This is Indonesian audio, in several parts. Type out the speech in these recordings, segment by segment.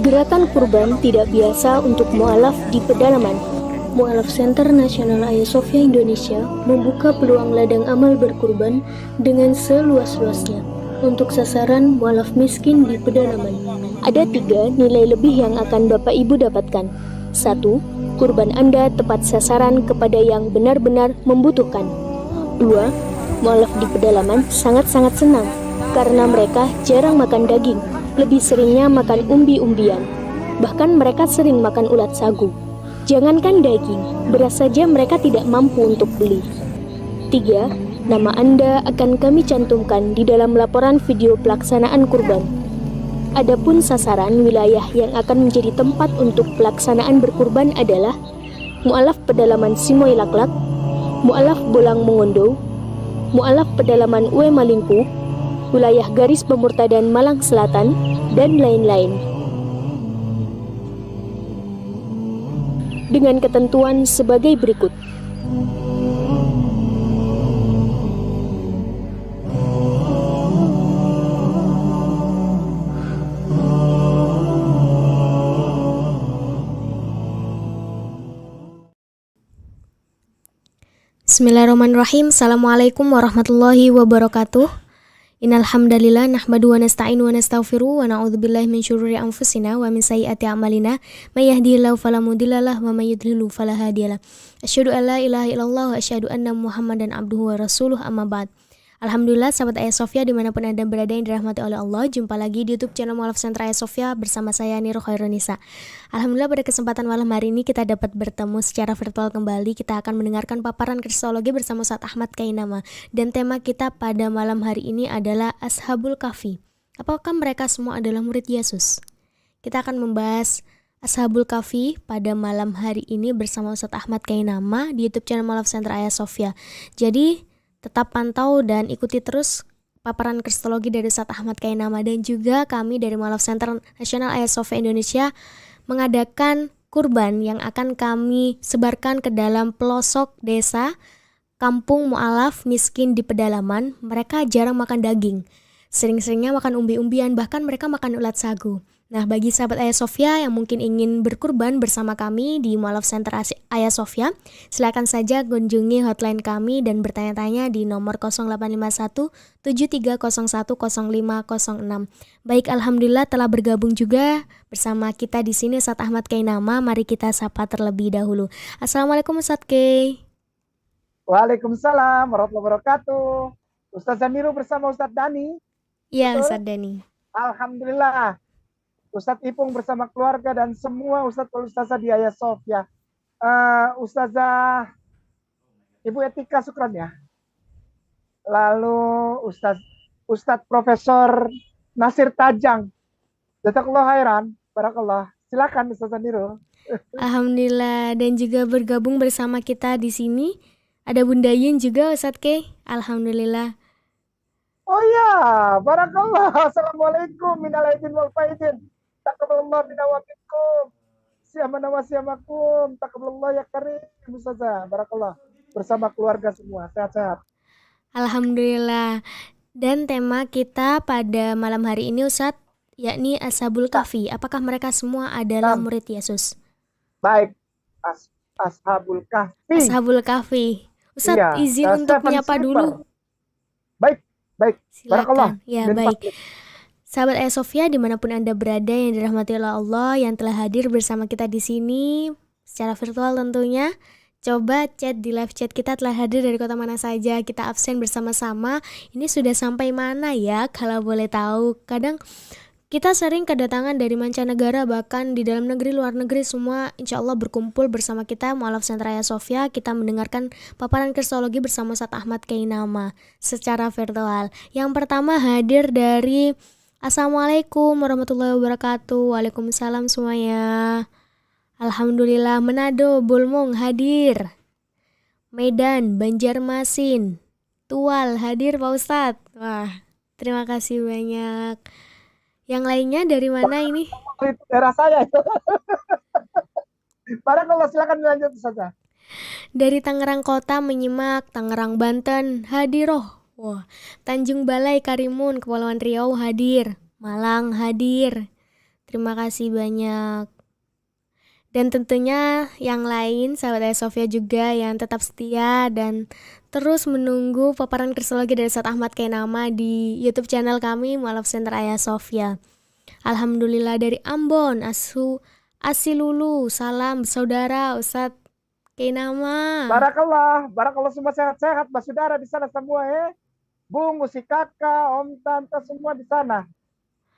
Gerakan kurban tidak biasa untuk mu'alaf di pedalaman. Mu'alaf Center Nasional Ayasofya Indonesia membuka peluang ladang amal berkurban dengan seluas-luasnya untuk sasaran mu'alaf miskin di pedalaman. Ada 3 nilai lebih yang akan Bapak Ibu dapatkan. 1. Kurban Anda tepat sasaran kepada yang benar-benar membutuhkan. 2. Mu'alaf di pedalaman sangat-sangat senang karena mereka jarang makan daging, lebih seringnya makan umbi-umbian. Bahkan mereka sering makan ulat sagu. Jangankan daging, beras saja mereka tidak mampu untuk beli. 3. Nama Anda akan kami cantumkan di dalam laporan video pelaksanaan kurban. Adapun sasaran wilayah yang akan menjadi tempat untuk pelaksanaan berkurban adalah Mu'alaf Pedalaman Simoy Laklak, Mu'alaf Bolang Mongondo, Mu'alaf Pedalaman Ue Malingpu, wilayah garis pemurtadan Malang Selatan, dan lain-lain. Dengan ketentuan sebagai berikut. Bismillahirrahmanirrahim. Assalamualaikum warahmatullahi wabarakatuh. Innal hamdalillah nahmadu wa nasta'inu wa nastaghfiru wa na'udzubillahi min syururi anfusina wa min sayyiati a'malina may yahdihillahu fala mudhillalah wa may yudhlil fala hadiyalah. Asyhadu an la ilaha illallah wa asyhadu anna Muhammadan abduhu wa rasuluh, amma ba'd. Alhamdulillah sahabat Ayasofya dimanapun Anda berada yang dirahmati oleh Allah, jumpa lagi di YouTube channel Mu'alaf Center Ayasofya bersama saya Niro Khairunisa. Alhamdulillah pada kesempatan malam hari ini kita dapat bertemu secara virtual kembali. Kita akan mendengarkan paparan kristologi bersama Ustaz Ahmad Kainama. Dan tema kita pada malam hari ini adalah Ashabul Kahfi. Apakah mereka semua adalah murid Yesus? Kita akan membahas Ashabul Kahfi pada malam hari ini bersama Ustaz Ahmad Kainama di YouTube channel Mu'alaf Center Ayasofya. Jadi tetap pantau dan ikuti terus paparan kristologi dari Ustaz Ahmad Kainama, dan juga kami dari Mu'alaf Center Nasional Ayasofya Indonesia mengadakan kurban yang akan kami sebarkan ke dalam pelosok desa kampung mu'alaf miskin di pedalaman. Mereka jarang makan daging, sering-seringnya makan umbi-umbian, bahkan mereka makan ulat sagu. Nah, bagi sahabat Ayasofya yang mungkin ingin berkurban bersama kami di Mu'alaf Center Ayasofya, silakan saja kunjungi hotline kami dan bertanya-tanya di nomor 0851 7301 0506. Baik, alhamdulillah telah bergabung juga bersama kita di sini Ustaz Ahmad Kainama. Mari kita sapa terlebih dahulu. Assalamualaikum Ustaz Kay. Waalaikumsalam warahmatullahi wabarakatuh. Ustaz Zamiru bersama Ustaz Dani. Iya, Ustaz Dani. Alhamdulillah. Ustadz Ipung bersama keluarga dan semua Ustazah di Ayasofya. Ustazah Ibu Etika Sukron ya. Lalu Ustadz Profesor Nasir Tajang. Jazakallah khairan. Barakallah. Silakan Ustazah Niro. Alhamdulillah, dan juga bergabung bersama kita di sini ada Bunda Yun juga Ustadz Kay. Alhamdulillah. Oh ya, barakallah. Assalamualaikum minal aidin wal faidin. Taqabbalallah minna wa minkum. Siyamana wa siyamakum. Taqabbalallah ya karim. Ustazah, barakallah. Bersama keluarga semua. Sehat-sehat. Alhamdulillah. Dan tema kita pada malam hari ini Ustadz, yakni Ashabul Kahfi. Apakah mereka semua adalah murid Yesus? Baik. Ashabul Kahfi. Ashabul Kahfi. Ustadz, izin untuk menyapa dulu. Baik. Silakan. Ya, baik. Sahabat Ayasofya dimanapun Anda berada yang dirahmati oleh Allah, yang telah hadir bersama kita di sini secara virtual tentunya. Coba chat di live chat kita telah hadir dari kota mana saja, kita absen bersama-sama. Ini sudah sampai mana ya kalau boleh tahu? Kadang kita sering kedatangan dari mancanegara, bahkan di dalam negeri, luar negeri, semua insya Allah berkumpul bersama kita Mu'alaf Center Ayasofya. Kita mendengarkan paparan kristologi bersama Ustaz Ahmad Kainama secara virtual. Yang pertama hadir dari Assalamualaikum warahmatullahi wabarakatuh. Waalaikumsalam semuanya. Alhamdulillah. Manado, Bulmung hadir. Medan, Banjarmasin, Tual hadir Pak Ustadz. Wah, terima kasih banyak. Yang lainnya dari mana ini? Daerah saya itu. Barakallah, silakan dilanjut saja. Dari Tangerang Kota menyimak, Tangerang Banten hadiroh. Tanjung Balai Karimun Kepulauan Riau hadir. Malang hadir. Terima kasih banyak. Dan tentunya yang lain, sahabat Ayah Sofia juga yang tetap setia dan terus menunggu paparan kristologi dari Ustadz Ahmad Kainama di YouTube channel kami, Mualaf Center Ayah Sofia. Alhamdulillah dari Ambon, Asilulu, salam saudara Ustadz Kainama. Barakallah, barakallah semua sehat-sehat, saudara di sana semua ya. Bung, si kakak, om, tante semua di sana.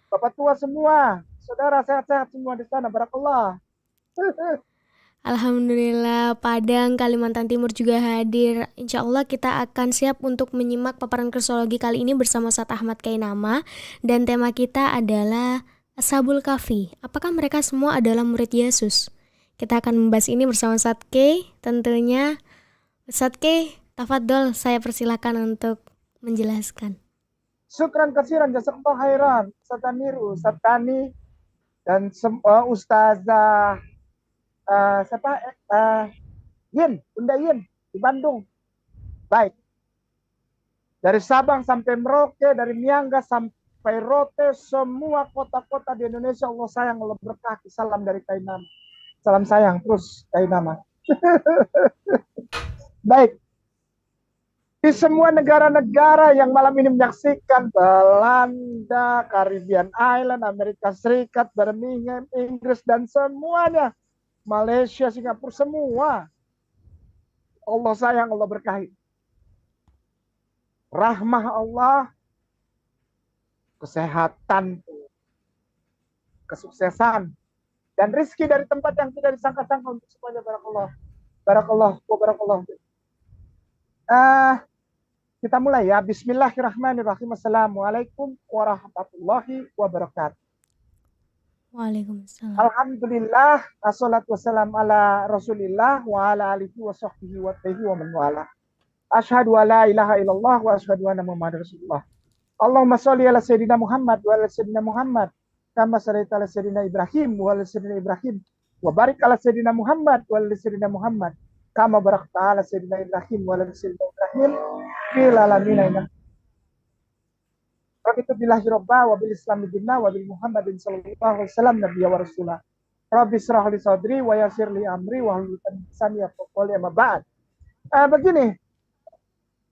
Bapak tua semua, saudara sehat-sehat semua di sana. Barakallah. Alhamdulillah, Padang, Kalimantan Timur juga hadir. Insya Allah kita akan siap untuk menyimak paparan kristologi kali ini bersama Ustadz Ahmad Kainama. Dan tema kita adalah Ashabul Kahfi. Apakah mereka semua adalah murid Yesus? Kita akan membahas ini bersama Ustadz K. Tentunya Ustadz K, tafadhol, saya persilahkan untuk menjelaskan. Syukran kasiran, jazakallah khairan. Ustaz Taniru, Ustaz Tani, dan Ustazah siapa? Yin, Bunda Yin di Bandung. Baik. Dari Sabang sampai Merauke, dari Miangga sampai Rote, semua kota-kota di Indonesia Allah sayang, Allah berkati. Salam dari Kainama. Salam sayang terus Kainama. Baik. Di semua negara-negara yang malam ini menyaksikan, Belanda, Caribbean Island, Amerika Serikat, Birmingham, Inggris, dan semuanya, Malaysia, Singapura, semua, Allah sayang, Allah berkahi. Rahmah Allah, kesehatan, kesuksesan, dan rizki dari tempat yang tidak disangka-sangka untuk semuanya. Barakallah. Barakallah. Barakallah. Kita mulai ya. Bismillahirrahmanirrahim. Assalamualaikum warahmatullahi wabarakatuh. Waalaikumsalam. Alhamdulillah, assalatu wassalam ala rasulillah wa ala alihi wa sahbihi wa tahi wa man wala. Asyhadu an la ilaha illallah wa asyhadu anna muhammadar rasulullah. Allahumma sholli ala sayyidina Muhammad wa ala sayyidina Muhammad kama shallaita ala sayyidina Ibrahim wa ala sayyidina Ibrahim wa barik ala sayyidina Muhammad wa ala sayyidina Muhammad kama barakta ala sayyidina Ibrahim wa ala sayyidina Ibrahim fil alamin innaka Rabbi billahi robba wa bil islami dinna wa bil Muhammadin sallallahu alaihi wasallam nabiyya wa rasulah. Rabbi shrah li sadri wa yassir li amri wa hlul 'uqdatam min lisani yafqahu qawli, amma ba'd. Begini,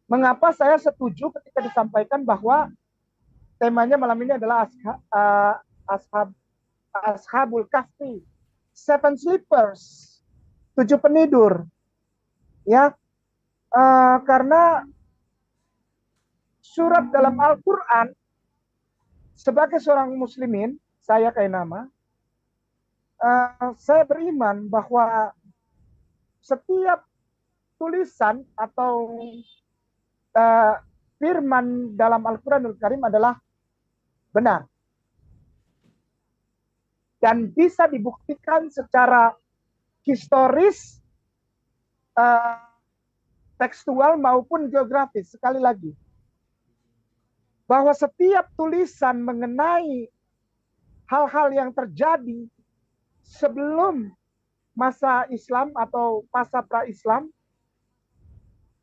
mengapa saya setuju ketika disampaikan bahwa temanya malam ini adalah Ashabul Kahfi, Seven Sleepers, 7 penidur. Ya, karena surat dalam Al-Quran, sebagai seorang muslimin, saya Kainama, saya beriman bahwa setiap tulisan atau firman dalam Al-Quranul Karim adalah benar. Dan bisa dibuktikan secara historis, tekstual maupun geografis. Sekali lagi, bahwa setiap tulisan mengenai hal-hal yang terjadi sebelum masa Islam atau masa pra-Islam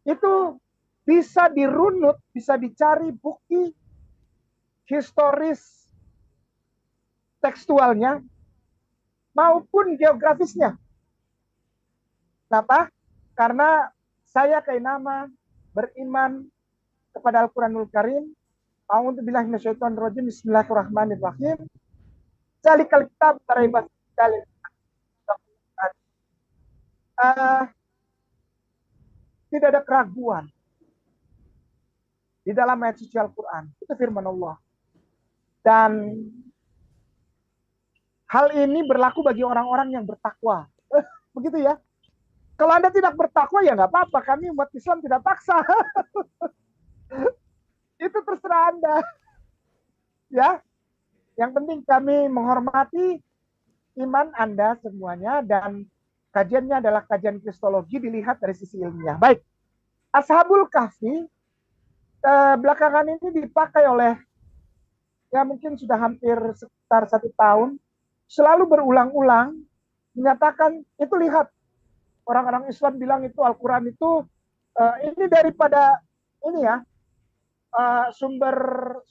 itu bisa dirunut, bisa dicari bukti historis tekstualnya maupun geografisnya. Kenapa? Karena saya Kainama beriman kepada Al-Quranul Karim. A'udzubillahi minasyaitonir rajim. Bismillahirrahmanirrahim. Zalikal kitab la dalil. Tidak ada keraguan di dalam ayat suci Al-Quran. Itu firman Allah. Dan hal ini berlaku bagi orang-orang yang bertakwa. Begitu ya. Kalau Anda tidak bertakwa, ya nggak apa-apa. Kami umat Islam tidak paksa. Itu terserah Anda. Ya. Yang penting kami menghormati iman Anda semuanya, dan kajiannya adalah kajian kristologi dilihat dari sisi ilmiah. Baik. Ashabul Kahfi belakangan ini dipakai oleh, ya mungkin sudah hampir sekitar 1 tahun, selalu berulang-ulang menyatakan, itu lihat, orang-orang Islam bilang itu Al-Quran itu ini daripada ini ya, sumber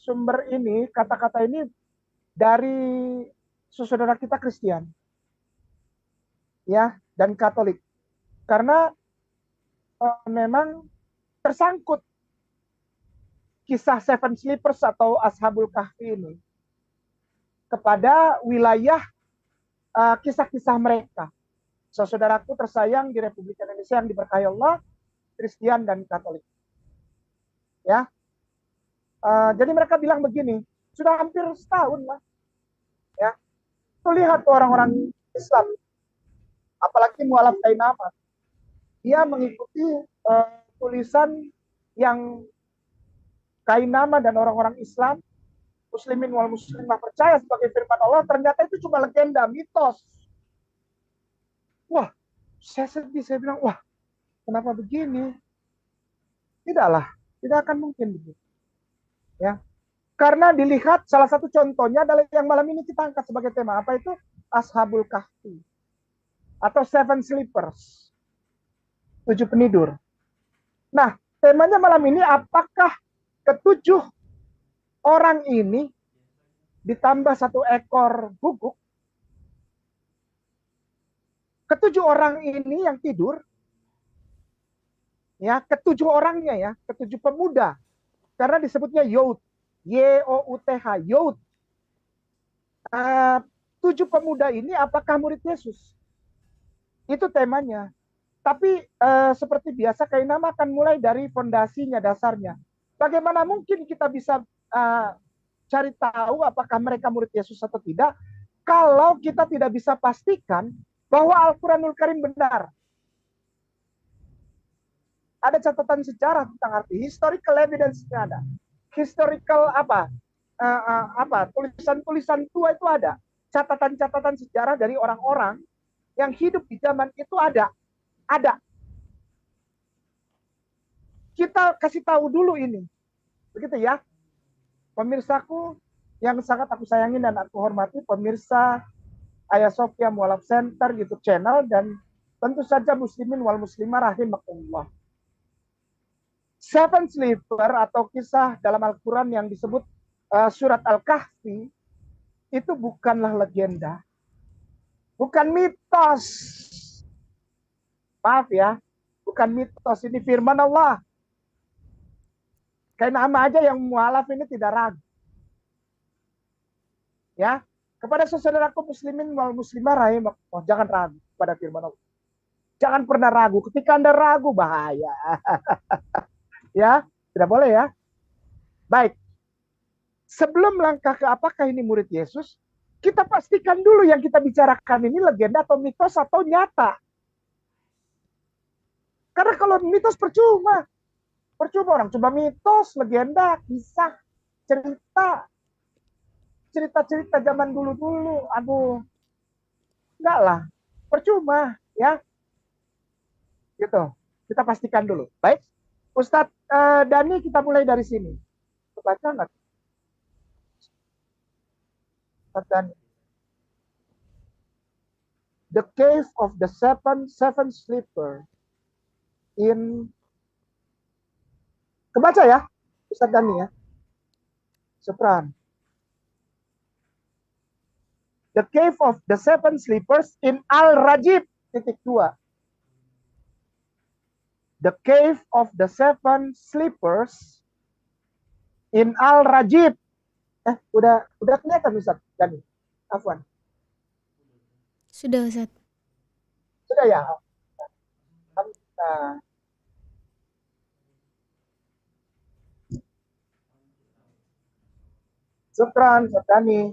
ini, kata-kata ini dari saudara kita Kristen, ya, dan Katolik. Karena memang tersangkut kisah Seven Sleepers atau Ashabul Kahfi ini kepada wilayah kisah-kisah mereka. Saudaraku tersayang di Republik Indonesia yang diberkahi Allah, Kristen dan Katolik. Ya, jadi mereka bilang begini, sudah hampir setahun lah. Ya, tuh lihat orang-orang Islam, apalagi mualaf Kainama, dia mengikuti tulisan yang Kainama dan orang-orang Islam, muslimin wal muslimah percaya sebagai firman Allah, ternyata itu cuma legenda, mitos. Wah, saya sedih, saya bilang, wah, kenapa begini? Tidaklah, tidak akan mungkin begitu. Ya, karena dilihat salah satu contohnya adalah yang malam ini kita angkat sebagai tema, apa itu? Ashabul Kahfi atau Seven Sleepers, 7 penidur. Nah, temanya malam ini, apakah ketujuh orang ini ditambah 1 ekor guguk, ketujuh orang ini yang tidur, ya, ketujuh orangnya, ya, ketujuh pemuda, karena disebutnya Yud, Y-O-U-T-H, Yud. 7 pemuda ini apakah murid Yesus? Itu temanya. Tapi seperti biasa, Kainama akan mulai dari fondasinya, dasarnya. Bagaimana mungkin kita bisa cari tahu apakah mereka murid Yesus atau tidak, kalau kita tidak bisa pastikan bahwa Al-Quranul Karim benar. Ada catatan sejarah tentang arti, historical evidence-nya ada. Historical tulisan-tulisan tua itu ada. Catatan-catatan sejarah dari orang-orang yang hidup di zaman itu ada. Kita kasih tahu dulu ini. Begitu ya. Pemirsaku yang sangat aku sayangi dan aku hormati, pemirsa Ayah Sofia Mualaf Center YouTube channel, dan tentu saja muslimin wal muslimah rahimakumullah. Seven Sleeper atau kisah dalam Al-Quran yang disebut surat Al-Kahfi itu bukanlah legenda, bukan mitos. Maaf ya, bukan mitos, ini firman Allah. Kayak nama aja yang mualaf ini tidak ragu. Ya, kepada saudaraku muslimin wal muslimah rahimakumullah, jangan ragu pada firman Allah. Jangan pernah ragu. Ketika Anda ragu, bahaya. Ya, tidak boleh ya. Baik. Sebelum langkah ke apakah ini murid Yesus, kita pastikan dulu yang kita bicarakan ini legenda atau mitos atau nyata. Karena kalau mitos percuma. Percuma orang coba mitos, legenda, kisah, cerita zaman dulu-dulu. Aduh, enggak lah. Percuma, ya. Gitu. Kita pastikan dulu. Baik. Ustadz Dani, kita mulai dari sini. Baca nggak? Ustadz Dani. The cave of the seven sleeper in, kebaca ya Ustadz Dani ya. Sopran. The cave of the seven sleepers in Al-Rajib titik 2. The cave of the seven sleepers in Al-Rajib. Udah kelihatan Ustaz Dani? Afwan. Sudah Ustaz. Sudah ya. Nah. Syukran Ustaz Dani.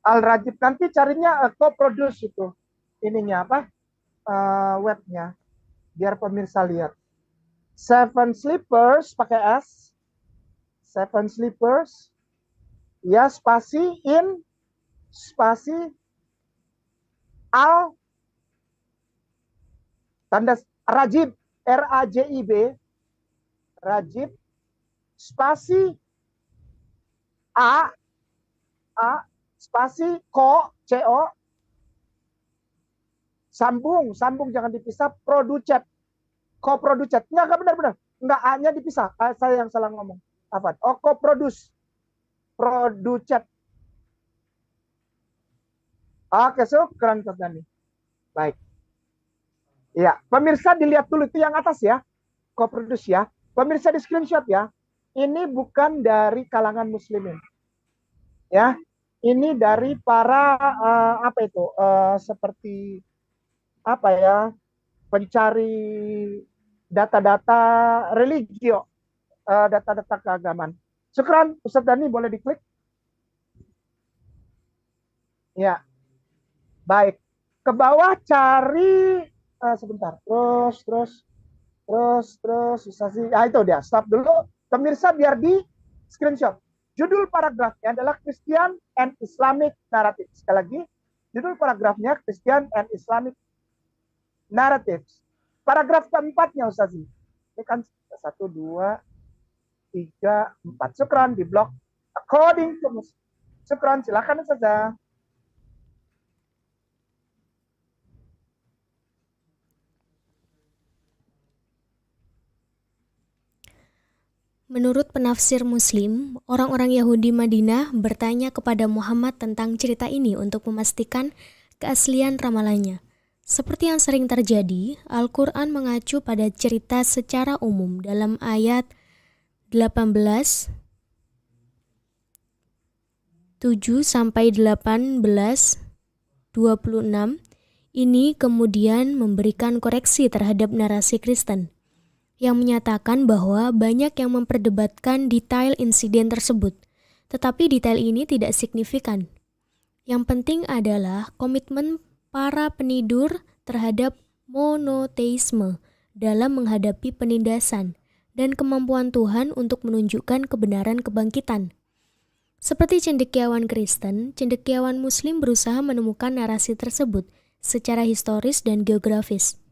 Al-Rajib nanti carinya co-produce itu. Ininya apa? Webnya. Biar pemirsa lihat. Seven Sleepers pakai S. Seven Sleepers. Ya, spasi in, spasi al, tanda Rajib, R-A-J-I-B, Rajib, spasi A, spasi ko, CO, sambung jangan dipisah, producet, co-producet, enggak benar-benar, Enggak, A-nya dipisah. Saya yang salah ngomong. Apa? Oh, co-produce. Produce. Oke, syukran Ustaz Dani. Baik. Ya, pemirsa dilihat dulu itu yang atas ya. Co-produce ya. Pemirsa di screenshot ya. Ini bukan dari kalangan muslimin. Ya. Ini dari para apa itu? Seperti apa ya? Pencari data-data religio, data-data keagamaan. Syukran, Ustaz Dani boleh diklik? Ya, baik. Ke bawah cari sebentar. Terus bisa sih. Ah itu dia. Stop dulu. Pemirsa biar di screenshot. Judul paragrafnya adalah Christian and Islamic Narrative. Sekali lagi, judul paragrafnya Christian and Islamic Narratives. Paragraf keempatnya Ustaz. Ini kan 1, 2, 3, 4. Syukran di blok. According to Muslim. Syukran, silakan saja. Menurut penafsir Muslim, orang-orang Yahudi Madinah bertanya kepada Muhammad tentang cerita ini untuk memastikan keaslian ramalannya. Seperti yang sering terjadi, Al-Quran mengacu pada cerita secara umum dalam ayat 18, 7-18, 26. Ini kemudian memberikan koreksi terhadap narasi Kristen yang menyatakan bahwa banyak yang memperdebatkan detail insiden tersebut, tetapi detail ini tidak signifikan. Yang penting adalah komitmen para penidur terhadap monoteisme dalam menghadapi penindasan dan kemampuan Tuhan untuk menunjukkan kebenaran kebangkitan. Seperti cendekiawan Kristen, cendekiawan Muslim berusaha menemukan narasi tersebut secara historis dan geografis.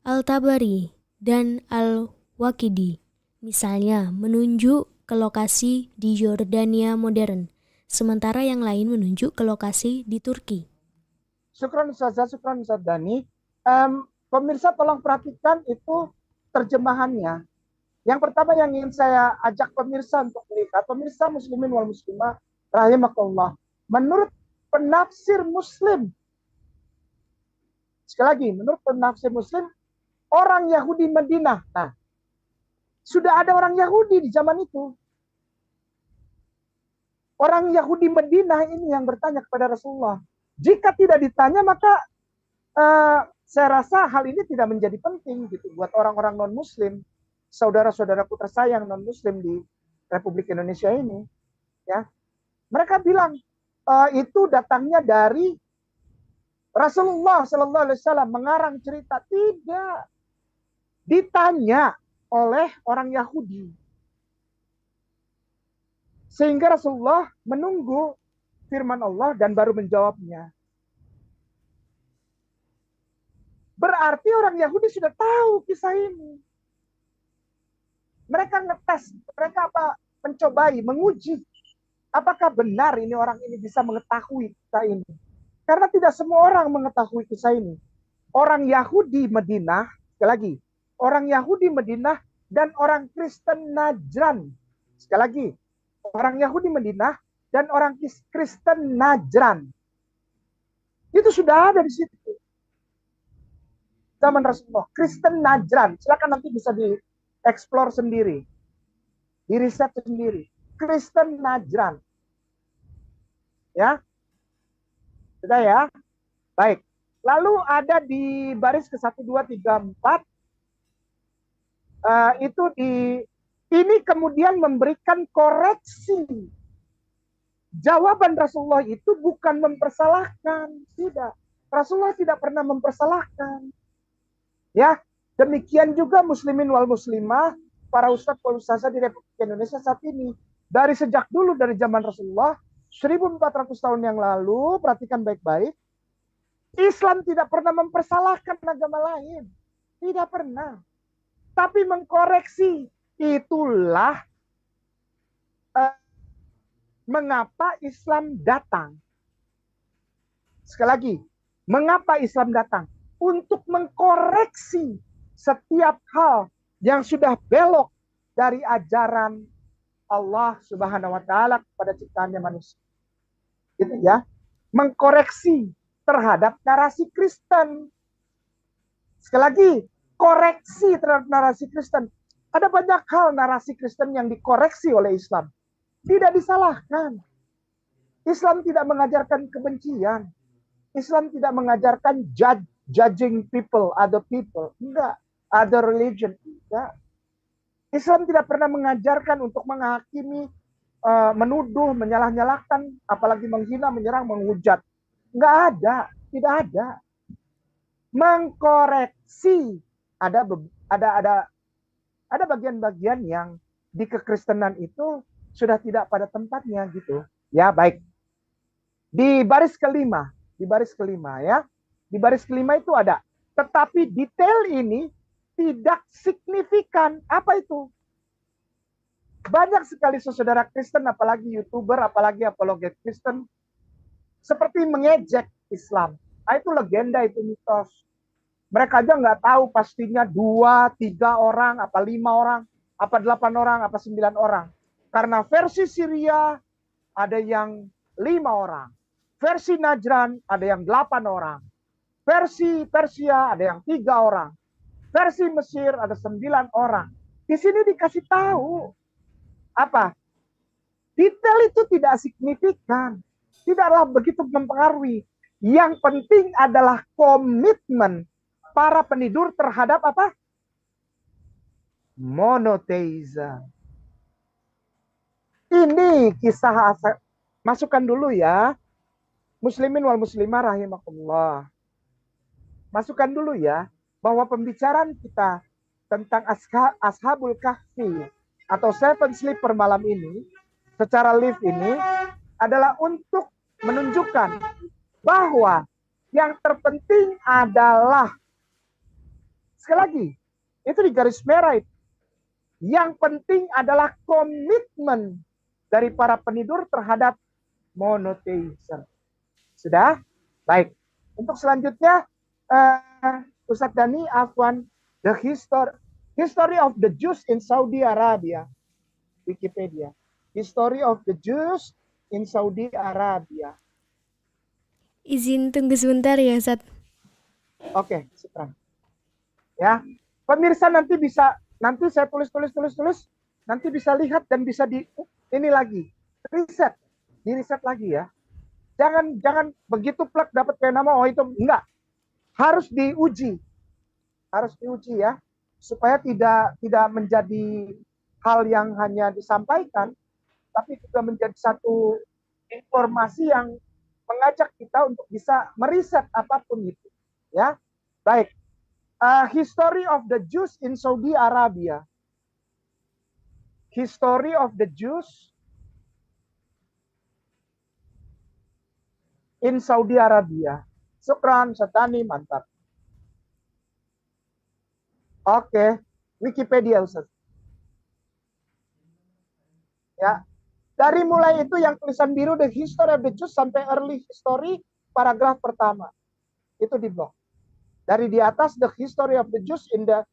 Al-Tabari dan Al-Waqidi, misalnya, menunjuk ke lokasi di Yordania modern, sementara yang lain menunjuk ke lokasi di Turki. Syukran Ustazah, syukran Ustaz Dani. Pemirsa tolong perhatikan itu terjemahannya. Yang pertama yang ingin saya ajak pemirsa untuk melihat, pemirsa muslimin wal muslimah rahimakallah. Menurut penafsir Muslim, sekali lagi, menurut penafsir Muslim, orang Yahudi Madinah. Nah, sudah ada orang Yahudi di zaman itu. Orang Yahudi Madinah ini yang bertanya kepada Rasulullah. Jika tidak ditanya, maka saya rasa hal ini tidak menjadi penting gitu buat orang-orang non-Muslim, saudara-saudaraku tersayang non-Muslim di Republik Indonesia ini. Ya, mereka bilang itu datangnya dari Rasulullah Sallallahu Alaihi Wasallam mengarang cerita. Tidak, ditanya oleh orang Yahudi. Sehingga Rasulullah menunggu firman Allah dan baru menjawabnya. Berarti orang Yahudi sudah tahu kisah ini. Mereka ngetes, mereka mencobai, menguji. Apakah benar ini orang ini bisa mengetahui kisah ini? Karena tidak semua orang mengetahui kisah ini. Orang Yahudi Madinah, sekali lagi, orang Yahudi Madinah dan orang Kristen Najran. Sekali lagi, orang Yahudi Madinah dan orang Kristen Najran. Itu sudah ada di situ. Zaman Rasulullah, Kristen Najran. Silakan nanti bisa dieksplor sendiri. Diriset sendiri. Kristen Najran. Ya. Sudah ya? Baik. Lalu ada di baris ke 1, 2, 3, 4. Itu ini kemudian memberikan koreksi. Jawaban Rasulullah itu bukan mempersalahkan, tidak. Rasulullah tidak pernah mempersalahkan. Ya, demikian juga muslimin wal muslimah, para ustadz wal ustazah di Republik Indonesia saat ini. Dari sejak dulu, dari zaman Rasulullah, 1400 tahun yang lalu, perhatikan baik-baik, Islam tidak pernah mempersalahkan agama lain. Tidak pernah. Tapi mengkoreksi. Itulah mengapa Islam datang. Sekali lagi, mengapa Islam datang? Untuk mengkoreksi setiap hal yang sudah belok dari ajaran Allah Subhanahu wa taala kepada ciptaannya manusia. Gitu ya. Mengkoreksi terhadap narasi Kristen. Sekali lagi, koreksi terhadap narasi Kristen. Ada banyak hal narasi Kristen yang dikoreksi oleh Islam. Tidak disalahkan. Islam tidak mengajarkan kebencian. Islam tidak mengajarkan judging people, other people. Enggak. Other religion. Enggak. Islam tidak pernah mengajarkan untuk menghakimi, menuduh, menyalah-nyalahkan, apalagi menghina, menyerang, menghujat. Enggak ada. Tidak ada. Mengkoreksi. Ada bagian-bagian yang di kekristenan itu sudah tidak pada tempatnya gitu. Ya, baik. Di baris kelima ya. Di baris kelima itu ada. Tetapi detail ini tidak signifikan. Apa itu? Banyak sekali saudara Kristen, apalagi YouTuber, apalagi apologet Kristen, seperti mengejek Islam. Nah, itu legenda, itu mitos. Mereka aja nggak tahu pastinya 2, 3 orang, apa 5 orang, apa 8 orang, apa 9 orang. Karena versi Syria ada yang 5 orang. Versi Najran ada yang 8 orang. Versi Persia ada yang 3 orang. Versi Mesir ada 9 orang. Di sini dikasih tahu. Apa? Detail itu tidak signifikan. Tidaklah begitu mempengaruhi. Yang penting adalah komitmen para penidur terhadap apa? Monoteisme. Ini kisah masukkan dulu ya. Muslimin wal muslimah rahimakumullah. Masukkan dulu ya bahwa pembicaraan kita tentang Ashabul Kahfi atau Seven Sleeper malam ini secara live ini adalah untuk menunjukkan bahwa yang terpenting adalah, sekali lagi, itu di garis merah itu. Yang penting adalah komitmen dari para penidur terhadap monoteisme. Sudah? Baik. Untuk selanjutnya, Ustadz Dhani, Afwan, the history of the Jews in Saudi Arabia. Wikipedia. History of the Jews in Saudi Arabia. Izin tunggu sebentar ya, Ustadz. Oke, sekarang. Ya, pemirsa nanti saya tulis, nanti bisa lihat dan bisa ini lagi, di riset lagi ya. Jangan begitu plak dapat kayak nama, oh itu enggak. Harus diuji ya, supaya tidak menjadi hal yang hanya disampaikan, tapi juga menjadi satu informasi yang mengajak kita untuk bisa meriset apapun itu, ya. Baik. History of the Jews in Saudi Arabia. History of the Jews in Saudi Arabia. Syukran, Satani, mantap. Oke, Wikipedia Ustaz. Ya. Dari mulai itu yang tulisan biru the history of the Jews sampai early history paragraf pertama. Itu di blog. Dari di atas the history of the Jews in the,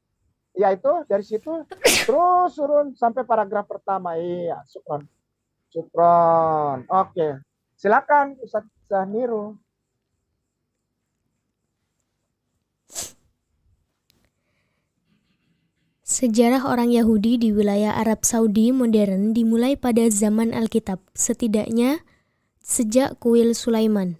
yaitu dari situ terus turun sampai paragraf pertama. Iya, Syukron. Oke. Silakan Ustaz Zahniru. Sejarah orang Yahudi di wilayah Arab Saudi modern dimulai pada zaman Alkitab, setidaknya sejak kuil Sulaiman.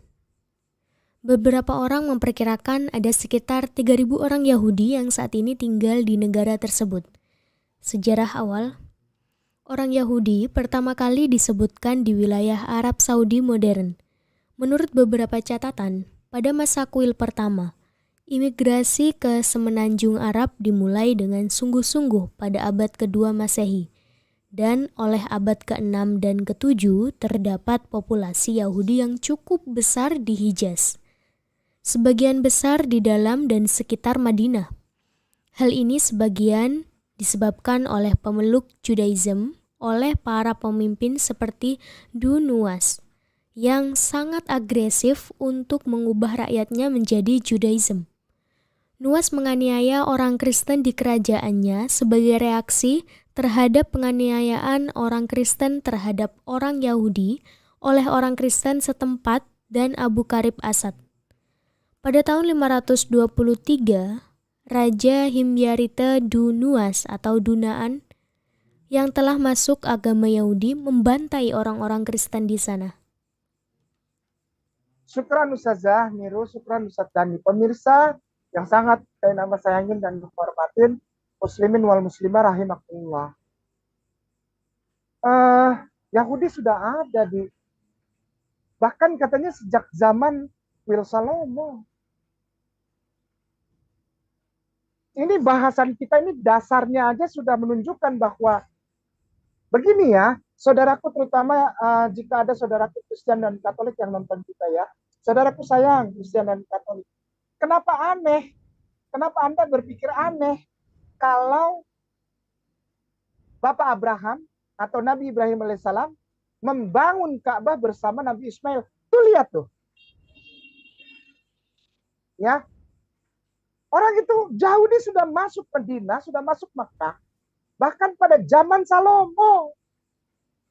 Beberapa orang memperkirakan ada sekitar 3.000 orang Yahudi yang saat ini tinggal di negara tersebut. Sejarah awal, orang Yahudi pertama kali disebutkan di wilayah Arab Saudi modern. Menurut beberapa catatan, pada masa kuil pertama, imigrasi ke semenanjung Arab dimulai dengan sungguh-sungguh pada abad kedua Masehi, dan oleh abad ke-6 dan ke-7 terdapat populasi Yahudi yang cukup besar di Hijaz. Sebagian besar di dalam dan sekitar Madinah. Hal ini sebagian disebabkan oleh pemeluk Judaism oleh para pemimpin seperti Dunuas yang sangat agresif untuk mengubah rakyatnya menjadi Judaism. Nuwas menganiaya orang Kristen di kerajaannya sebagai reaksi terhadap penganiayaan orang Kristen terhadap orang Yahudi oleh orang Kristen setempat dan Abu Karib Asad. Pada tahun 523, Raja Himyarita Nuwas atau Dunaan yang telah masuk agama Yahudi membantai orang-orang Kristen di sana. Syukran Ustazah Niru, syukran Ustaz Dani. Pemirsa yang sangat saya nama sayangin dan menghormatin, muslimin wal muslimah rahimakumullah. Yahudi sudah ada bahkan katanya sejak zaman Wil Salomo. Ini bahasan kita ini dasarnya aja sudah menunjukkan bahwa begini ya, saudaraku terutama jika ada saudaraku Kristen dan Katolik yang nonton kita ya, saudaraku sayang Kristen dan Katolik. Kenapa aneh? Kenapa Anda berpikir aneh kalau Bapak Abraham atau Nabi Ibrahim alaihissalam membangun Ka'bah bersama Nabi Ismail? Tuh lihat tuh. Ya. Orang itu Yahudi sudah masuk Madinah, sudah masuk Makkah. Bahkan pada zaman Salomo.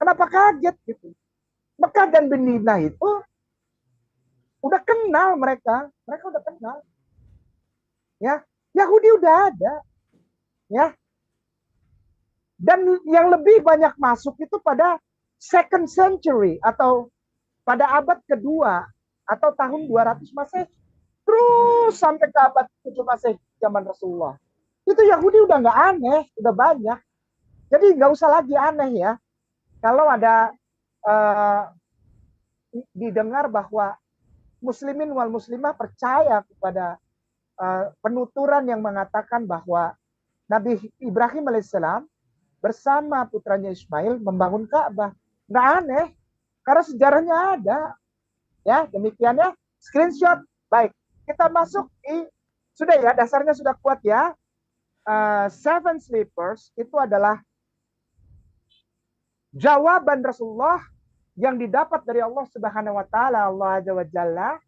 Kenapa kaget gitu? Mekah dan Madinah itu udah kenal mereka udah kenal. Ya, Yahudi udah ada. Ya. Dan yang lebih banyak masuk itu pada second century atau pada abad kedua atau tahun 200 Masehi. Terus sampai ke abad 7 Masehi zaman Rasulullah. Itu Yahudi udah nggak aneh, udah banyak. Jadi nggak usah lagi aneh ya. Kalau ada didengar bahwa muslimin wal muslimah percaya kepada penuturan yang mengatakan bahwa Nabi Ibrahim alaihissalam bersama putranya Ismail membangun Ka'bah. Nggak aneh, karena sejarahnya ada. Ya, demikian ya. Screenshot. Baik, kita masuk sudah ya, dasarnya sudah kuat ya. Seven Sleepers itu adalah jawaban Rasulullah yang didapat dari Allah Subhanahu wa taala, Allah Azza wa Jalla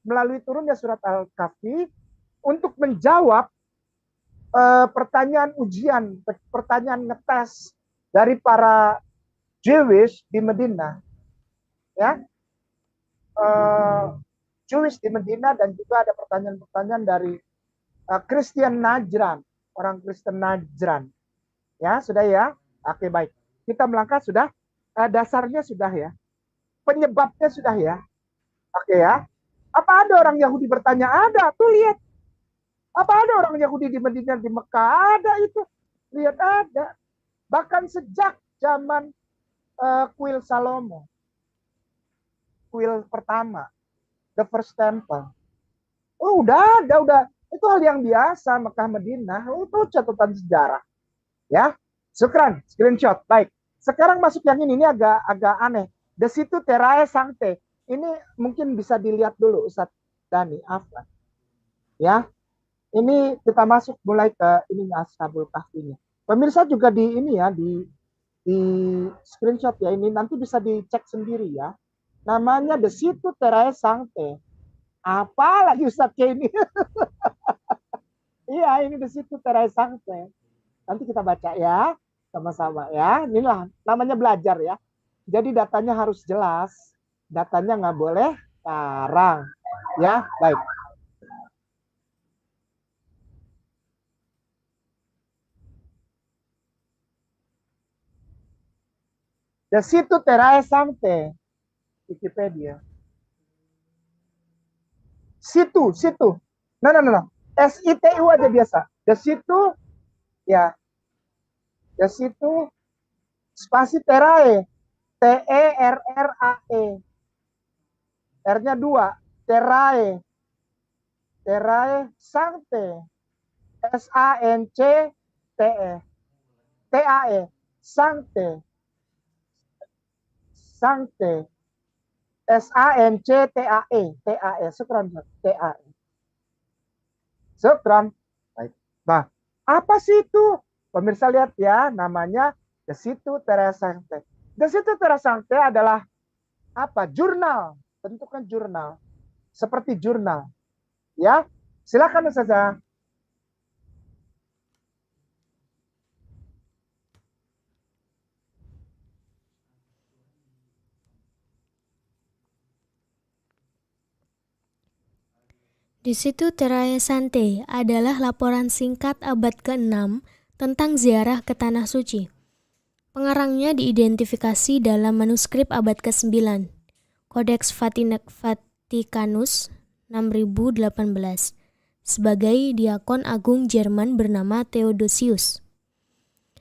melalui turunnya surat Al-Kahfi untuk menjawab pertanyaan ujian, pertanyaan ngetes dari para Jewish di Madinah. Ya. Jewish di Madinah dan juga ada pertanyaan-pertanyaan dari Kristen Najran, orang Kristen Najran. Ya, sudah ya? Oke, baik. Kita melangkah sudah. Dasarnya sudah ya. Penyebabnya sudah ya. Oke ya. Apa ada orang Yahudi bertanya? Ada. Tuh lihat. Apa ada orang Yahudi di Madinah, di Mekah? Ada itu. Lihat ada. Bahkan sejak zaman kuil Salomo. Kuil pertama. The first temple. Oh, udah ada. Udah. Itu hal yang biasa Mekah Madinah. Itu catatan sejarah. Ya. Syukran. Screenshot. Baik. Sekarang masuk yang ini agak aneh. De situ Terae Sancte. Ini mungkin bisa dilihat dulu Ustaz Dani. Afwan. Ya. Ini kita masuk mulai ke ini Ashabul Kahfinya. Pemirsa juga di ini ya, di screenshot ya, ini nanti bisa dicek sendiri ya. Namanya De situ Terae Sancte. Apa lagi Ustaz kayak ini? Iya, ini De situ Terae Sancte. Nanti kita baca ya, sama-sama ya. Inilah namanya belajar ya. Jadi datanya harus jelas. Datanya nggak boleh karang. Ya, baik. De situ Terae Sancte. Wikipedia. Situ. No. SITU aja biasa. De situ, ya. De situ, spasi Terae. TERRAE. R-nya 2. Terae. Terae Sancte. SANCTE. TAE. Sancte. Sancte. SANCTAE. TAE. Syukran. TAE. Syukran. Baik. Nah, apa sih itu? Pemirsa lihat ya, namanya De situ Terae Sancte. De situ Terae Sancte adalah apa? Jurnal. Bentuknya jurnal. Seperti jurnal. Ya. Silakan Ustazah. Di situ Teraya Sante adalah laporan singkat abad ke-6 tentang ziarah ke Tanah Suci. Pengarangnya diidentifikasi dalam manuskrip abad ke-9, Codex Vaticanus 6018, sebagai diakon agung Jerman bernama Theodosius.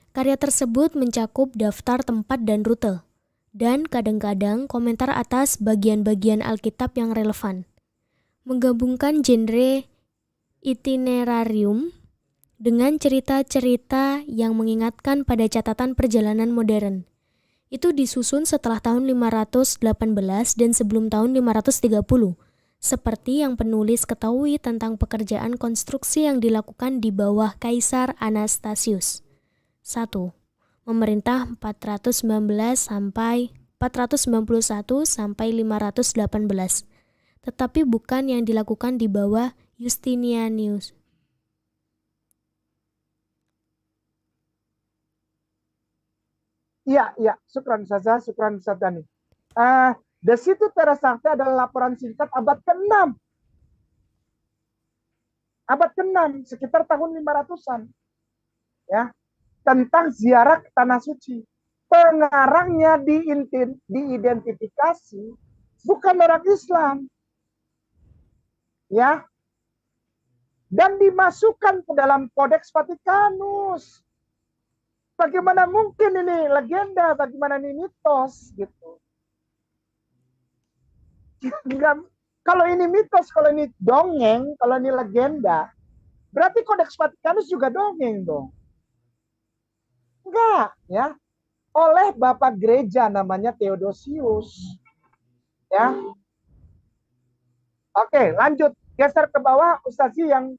Karya tersebut mencakup daftar tempat dan rute, dan kadang-kadang komentar atas bagian-bagian Alkitab yang relevan. Menggabungkan genre itinerarium dengan cerita-cerita yang mengingatkan pada catatan perjalanan modern. Itu disusun setelah tahun 518 dan sebelum tahun 530, seperti yang penulis ketahui tentang pekerjaan konstruksi yang dilakukan di bawah Kaisar Anastasius. 1. Memerintah 419 sampai 491 sampai 518. Tetapi bukan yang dilakukan di bawah Justinianus. Iya, syukran Ustazah, syukran Ustaz Dani. The Situ Terasakti adalah laporan singkat abad ke-6. Abad ke-6, sekitar tahun 500-an. Ya, tentang ziarah ke Tanah Suci. Pengarangnya diidentifikasi bukan orang Islam. Ya, dan dimasukkan ke dalam Codex Vaticanus. Bagaimana mungkin ini legenda, bagaimana ini mitos gitu. Kalau ini mitos, kalau ini dongeng, kalau ini legenda, berarti Codex Vaticanus juga dongeng dong. Enggak, ya. Oleh Bapak Gereja namanya Theodosius. Ya. Oke, lanjut. Geser ke bawah, Ustazi yang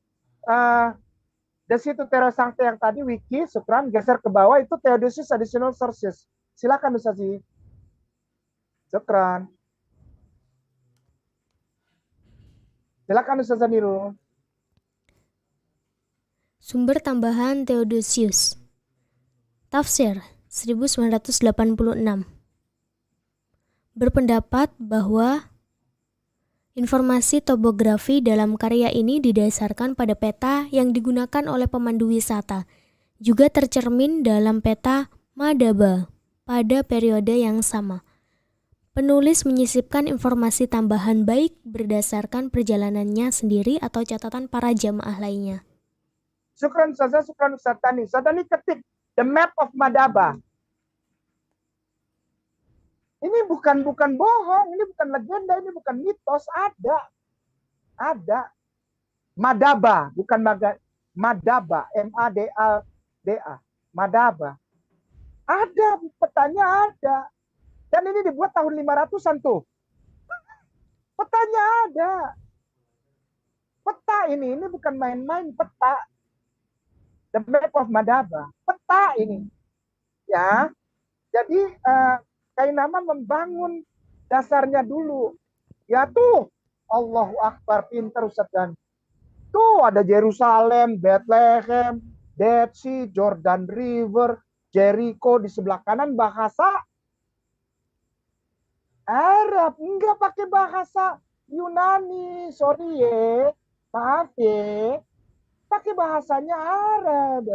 The Situ Terasakti yang tadi, wiki, syukran. Geser ke bawah, itu Theodosius Additional Sources. Silakan Ustazi. Syukran. Silakan Ustazah Nirul. Sumber tambahan Theodosius. Tafsir 1986. Berpendapat bahwa informasi topografi dalam karya ini didasarkan pada peta yang digunakan oleh pemandu wisata, juga tercermin dalam peta Madaba pada periode yang sama. Penulis menyisipkan informasi tambahan baik berdasarkan perjalanannya sendiri atau catatan para jamaah lainnya. Syukran Ustazah, syukran Ustaz Tani. Ustaz Tani ketik The Map of Madaba. Ini bukan bohong, ini bukan legenda, ini bukan mitos, ada. Madaba, bukan Madaba, Madaba, Madaba. Ada, petanya ada. Dan ini dibuat tahun 500-an tuh. Petanya ada. Peta ini bukan main-main, peta. The Map of Madaba, peta ini. Ya. Jadi Kainama membangun dasarnya dulu. Ya tuh, Allahu Akbar, pinter Ustaz Dan. Tuh ada Yerusalem, Bethlehem, Dead Sea, Jordan River, Jericho, di sebelah kanan bahasa Arab, enggak pakai bahasa Yunani, sorry ya, maaf ya, pakai bahasanya Arab.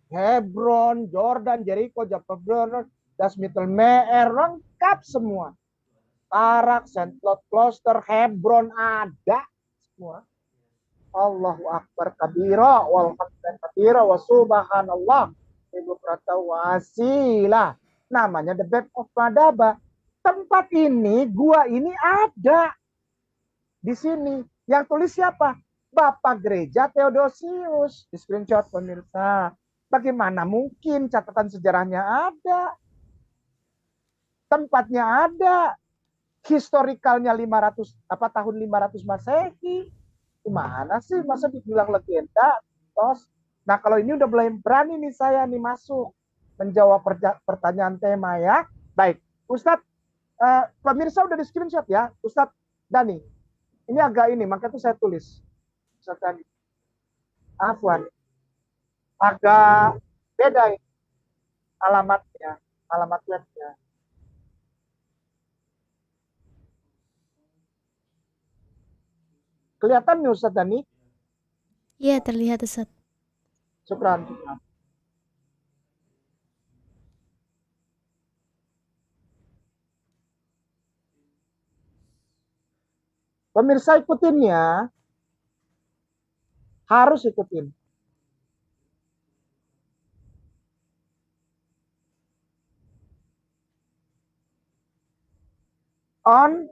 Hebron, Jordan, Jericho, Jabbabron, Das Mittelmeer, lengkap semua. Tarak, St. Cloud Cluster, Hebron ada semua. Allahu Akbar kabira, walhamdulillah kabira, wa subhanallah. Ibu prata wasilah. Namanya The Map of Madaba. Tempat ini, gua ini ada di sini. Yang tulis siapa? Bapak Gereja Theodosius. Di screenshot pemirsa. Bagaimana mungkin catatan sejarahnya ada? Tempatnya ada. Historikalnya 500 tahun 500 Masehi. Gimana sih masa dibilang legenda? Tos. Nah, kalau ini udah mulai berani nih saya nih masuk menjawab pertanyaan tema ya. Baik, Ustadz, pemirsa udah di screenshot ya, Ustadz Dani. Ini agak ini, maka itu saya tulis. Ustaz Dani. Afwan. Agak beda ini alamatnya, alamat webnya. Kelihatan nih Ustaz Dani? Iya, terlihat Ustaz. Syukran. Pemirsa ikutin ya. Harus ikutin. On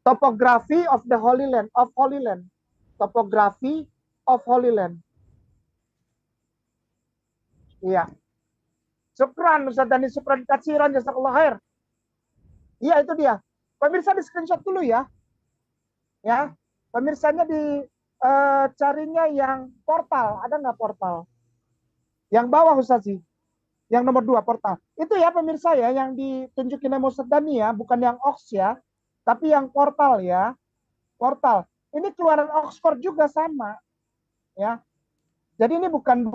topography of the Holy Land, of Holy Land. Topography of Holy Land. Iya. Syukran Ustaz Dani, syukran katsiran, jazakallah khair. Iya itu dia. Pemirsa di screenshot dulu ya. Ya. Pemirsanya di carinya yang portal. Ada nggak portal? Yang bawah Ustaz sih. Yang nomor 2 portal. Itu ya pemirsa ya yang ditunjukin sama Ustaz Dani ya, bukan yang Ox ya, tapi yang portal ya. Portal. Ini keluaran Oxford juga sama ya. Jadi ini bukan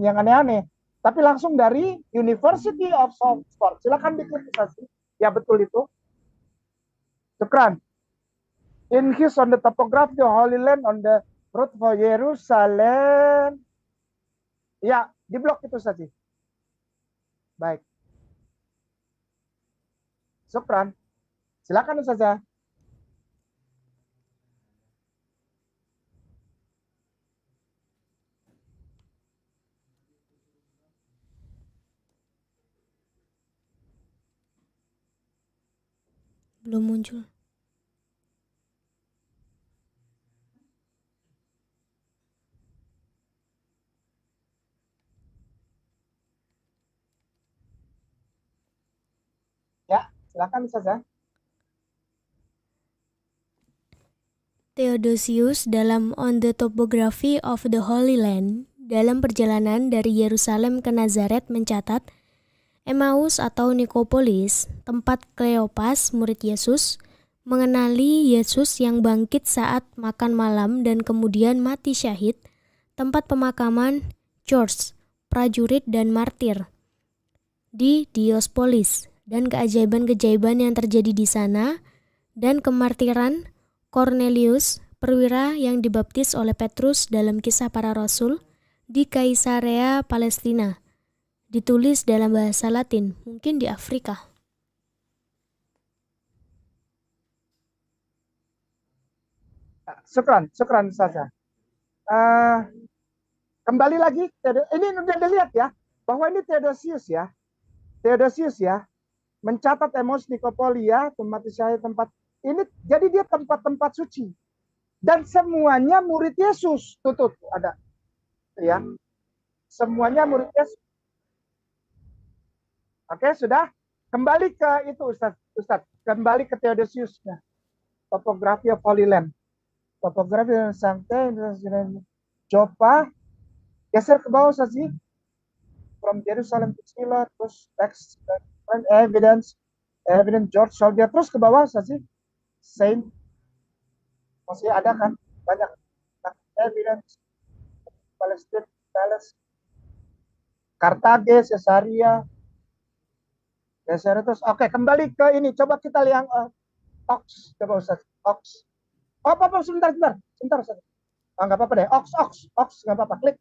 yang aneh-aneh, tapi langsung dari University of Oxford. Silakan diklik Ustaz. Ya betul itu. Syukran. In his on the topography of Holy Land on the road for Jerusalem. Ya, di blok itu saja. Baik. Syukran. Silakan Ustazah. Belum muncul. Ya, silakan Ustazah. Theodosius dalam On the Topography of the Holy Land dalam perjalanan dari Yerusalem ke Nazaret mencatat, Emmaus atau Nikopolis, tempat Kleopas, murid Yesus, mengenali Yesus yang bangkit saat makan malam dan kemudian mati syahid, tempat pemakaman George, prajurit dan martir, di Diospolis, dan keajaiban-keajaiban yang terjadi di sana, dan kemartiran Cornelius, perwira yang dibaptis oleh Petrus dalam Kisah Para Rasul, di Kaisarea Palestina. Ditulis dalam bahasa Latin, mungkin di Afrika. Syukran Ustazah. Kembali lagi, ini udah dilihat ya, bahwa ini Theodosius ya. Theodosius ya, mencatat Emmaus Nikopolia, tempat syahid, tempat ini, jadi dia tempat-tempat suci. Dan semuanya murid Yesus. Tutup ada. Ya. Semuanya murid Yesus. Oke, sudah. Kembali ke itu Ustaz. Kembali ke Theodosiusnya. Topography of Holy Land. Topography of Sancte Joppa. Geser ke bawah Ustaz. From Jerusalem to Shiloh, terus text evidence George Soldier, terus ke bawah Ustaz. Saint. Masih ada kan? Banyak evidence Palestine, Palace, Kartage, Caesarea, terus. Oke, kembali ke ini. Coba kita lihat Ox. Coba Ustaz. Ox. Oh, apa sebentar Ustaz. Oh, nggak apa-apa deh. Ox nggak apa-apa. Klik.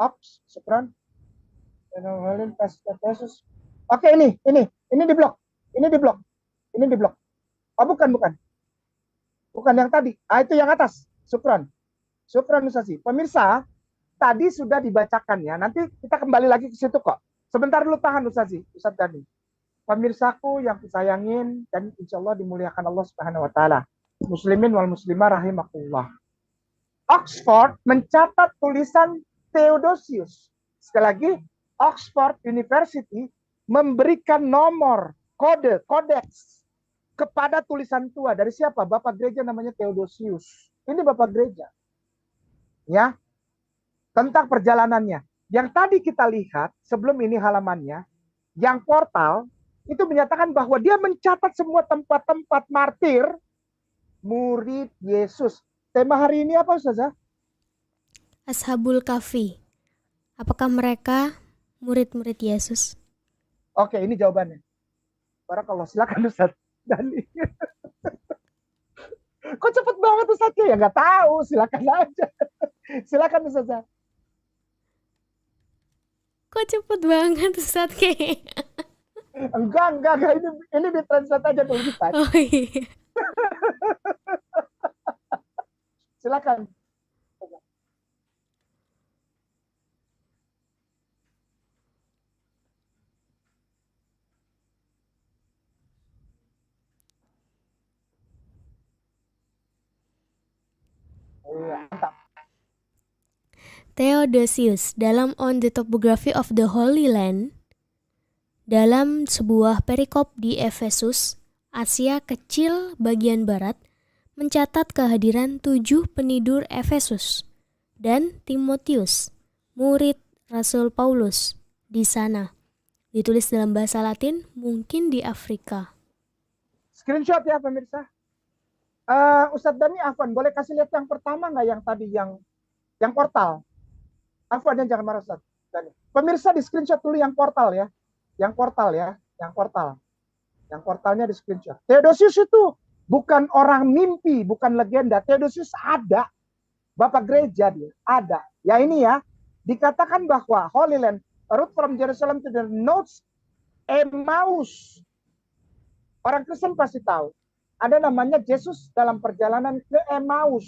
Ox, Syukran. Oke, ini di blok. Ini di blok. Oh, bukan. Bukan yang tadi. Ah, itu yang atas. Syukran Ustaz. Pemirsa, tadi sudah dibacakan ya. Nanti kita kembali lagi ke situ kok. Sebentar dulu tahan Ustaz Dani. Pemirsaku yang disayangin dan insya Allah dimuliakan Allah Subhanahu wa taala. Muslimin wal muslimah rahimakumullah. Oxford mencatat tulisan Theodosius. Sekali lagi, Oxford University memberikan nomor, kodeks kepada tulisan tua dari siapa? Bapak gereja namanya Theodosius. Ini Bapak gereja. Ya. Tentang perjalanannya. Yang tadi kita lihat sebelum ini halamannya, yang portal itu menyatakan bahwa dia mencatat semua tempat-tempat martir murid Yesus. Tema hari ini apa, Ustazah? Ashabul Kahfi. Apakah mereka murid-murid Yesus? Oke, ini jawabannya. Barakallah, silakan Ustaz. Dani. Kok cepet banget Ustaznya? Ya nggak tahu, silakan aja. Silakan Ustazah. Kok cepet banget Ustaz kayaknya? Enggak. Ini ditranslate aja dulu, Ustaz. Oh iya. Silakan. Mantap. Theodosius dalam On the Topography of the Holy Land, dalam sebuah perikop di Efesus, Asia Kecil bagian barat, mencatat kehadiran 7 penidur Efesus dan Timotius, murid Rasul Paulus, di sana. Ditulis dalam bahasa Latin, mungkin di Afrika. Screenshot ya pemirsa. Ustadz Dani, Afwan, boleh kasih lihat yang pertama nggak, yang tadi yang portal? Afwan, jangan marah Ustadz Dani. Pemirsa di screenshot dulu yang portal ya. Yang portal ya, yang portal. Yang portalnya di screenshot. Theodosius itu bukan orang mimpi, bukan legenda. Theodosius ada. Bapak gereja dia, ada. Ya ini ya, dikatakan bahwa Holy Land, a route from Jerusalem to the North, Emmaus. Orang Kristen pasti tahu. Ada namanya Yesus dalam perjalanan ke Emmaus.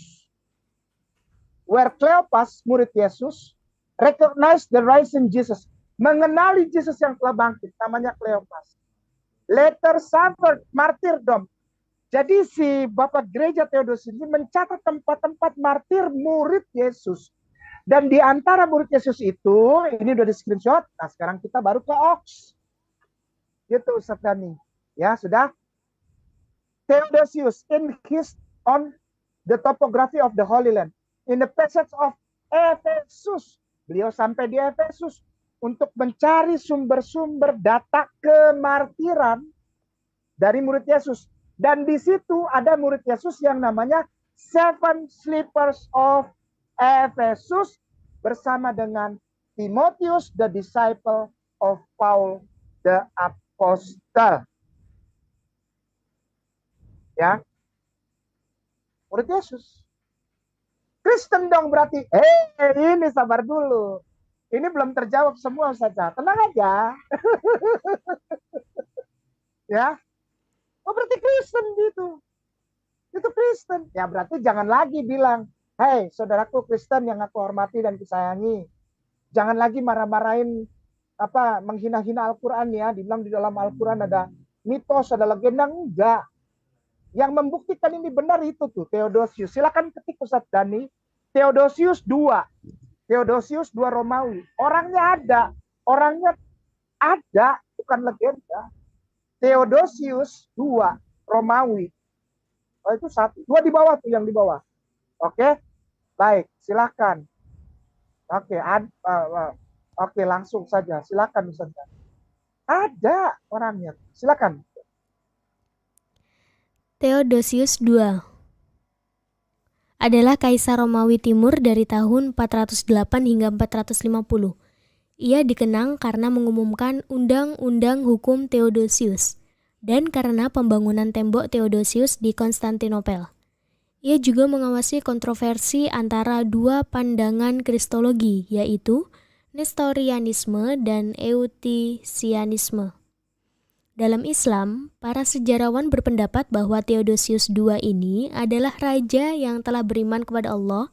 Where Cleopas, murid Yesus, recognize the rising Jesus. Mengenali Yesus yang telah bangkit, namanya Cleopas. Later suffered martyrdom. Jadi si Bapak Gereja Theodosius ini mencatat tempat-tempat martir murid Yesus. Dan di antara murid Yesus itu, ini udah di screenshot. Nah sekarang kita baru ke Ox. Gitu Ustaz Dani. Ya sudah. Theodosius in his On the Topography of the Holy Land. In the passage of Efesus. Beliau sampai di Efesus untuk mencari sumber-sumber data kemartiran dari murid Yesus. Dan di situ ada murid Yesus yang namanya Seven Sleepers of Ephesus bersama dengan Timotius, the disciple of Paul the Apostle. Ya, murid Yesus. Kristen dong berarti. Ini sabar dulu. Ini belum terjawab semua saja. Tenang aja. Ya. Oh berarti Kristen gitu. Itu Kristen. Ya berarti jangan lagi bilang, "Hei, saudaraku Kristen yang aku hormati dan kusayangi. Jangan lagi marah-marahin menghina-hina Al-Qur'an ya. Dibilang di dalam Al-Qur'an ada mitos, ada legenda." Enggak. Yang membuktikan ini benar itu tuh Theodosius. Silakan ketik Ustaz Dani. Theodosius 2. Theodosius 2 Romawi. Orangnya ada, bukan legenda. Theodosius 2 Romawi. Oh, itu satu. 2 di bawah tuh, yang di bawah. Oke. Baik, silakan. Oke, langsung saja. Silakan Ustaz. Ada orangnya. Silakan. Theodosius II adalah Kaisar Romawi Timur dari tahun 408 hingga 450. Ia dikenang karena mengumumkan Undang-Undang Hukum Theodosius dan karena pembangunan tembok Theodosius di Konstantinopel. Ia juga mengawasi kontroversi antara dua pandangan kristologi, yaitu Nestorianisme dan Eutychianisme. Dalam Islam, para sejarawan berpendapat bahwa Theodosius II ini adalah raja yang telah beriman kepada Allah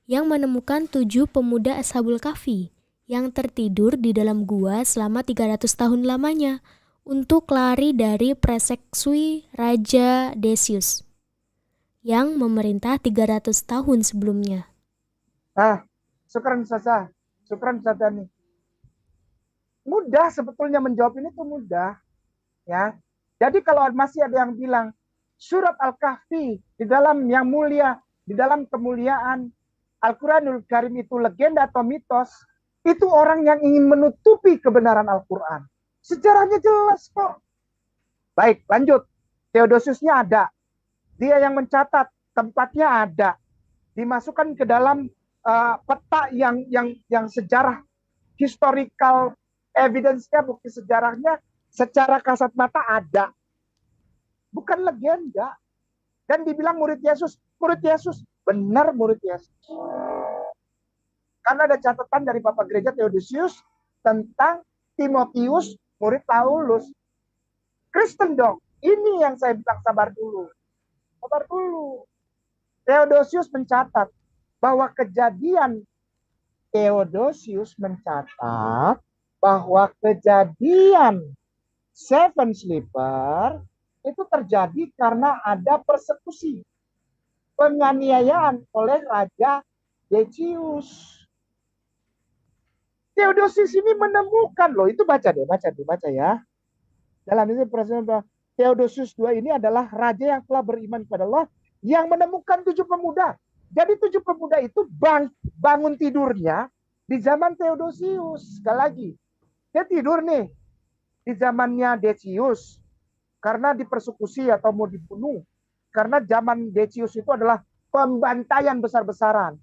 yang menemukan 7 pemuda Ashabul Kahfi yang tertidur di dalam gua selama 300 tahun lamanya untuk lari dari persekusi Raja Decius yang memerintah 300 tahun sebelumnya. Syukran Ustazah. Syukran Ustazah nih. Mudah sebetulnya menjawab ini tuh mudah. Ya, jadi kalau masih ada yang bilang surat Al-Kahfi di dalam yang mulia, di dalam kemuliaan Al-Quranul Karim itu legenda atau mitos, itu orang yang ingin menutupi kebenaran Al-Quran. Sejarahnya jelas kok. Baik, lanjut. Theodosiusnya ada. Dia yang mencatat, tempatnya ada. Dimasukkan ke dalam peta yang sejarah historical evidence-nya, bukti sejarahnya secara kasat mata ada. Bukan legenda. Dan dibilang murid Yesus. Murid Yesus. Benar murid Yesus. Karena ada catatan dari Bapak Gereja Theodosius tentang Timotius, murid Paulus. Kristen dong. Ini yang saya bilang sabar dulu. Sabar dulu. Theodosius mencatat bahwa kejadian Seven Sleeper itu terjadi karena ada persekusi, penganiayaan oleh Raja Decius. Theodosius ini menemukan loh, itu baca ya. Dalam ini Theodosius II ini adalah raja yang telah beriman kepada Allah, yang menemukan 7 pemuda. Jadi 7 pemuda itu bangun tidurnya di zaman Theodosius. Sekali lagi, dia tidur nih di zamannya Decius karena dipersekusi atau mau dibunuh. Karena zaman Decius itu adalah pembantaian besar-besaran.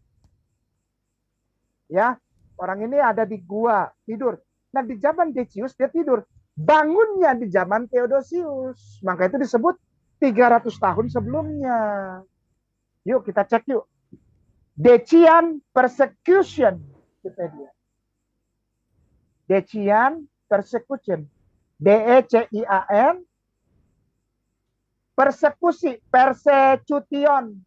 Ya, orang ini ada di gua tidur. Nah, di zaman Decius dia tidur. Bangunnya di zaman Theodosius. Maka itu disebut 300 tahun sebelumnya. Yuk kita cek yuk. Decian persecution. Decian persecution. D-E-C-I-A-N. Persekusi. Persecution.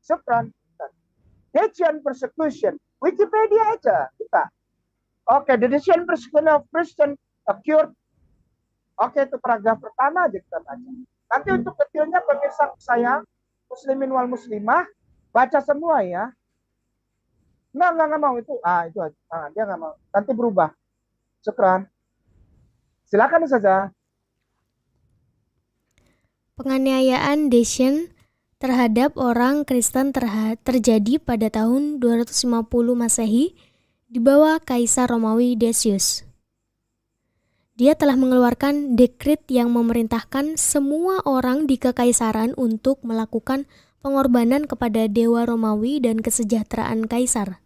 Sukran. Decian persecution. Wikipedia aja. Kita. Oke, the decian persecution of Christian occurred. Oke, itu paragraf pertama aja kita baca. Nanti untuk detailnya pemirsa saya, muslimin wal muslimah, baca semua ya. Nggak mau itu. Itu aja. Dia nggak mau. Nanti berubah. Syukran. Silakan saja. Penganiayaan Decian terhadap orang Kristen terjadi pada tahun 250 Masehi di bawah Kaisar Romawi Decius. Dia telah mengeluarkan dekret yang memerintahkan semua orang di kekaisaran untuk melakukan pengorbanan kepada dewa Romawi dan kesejahteraan kaisar.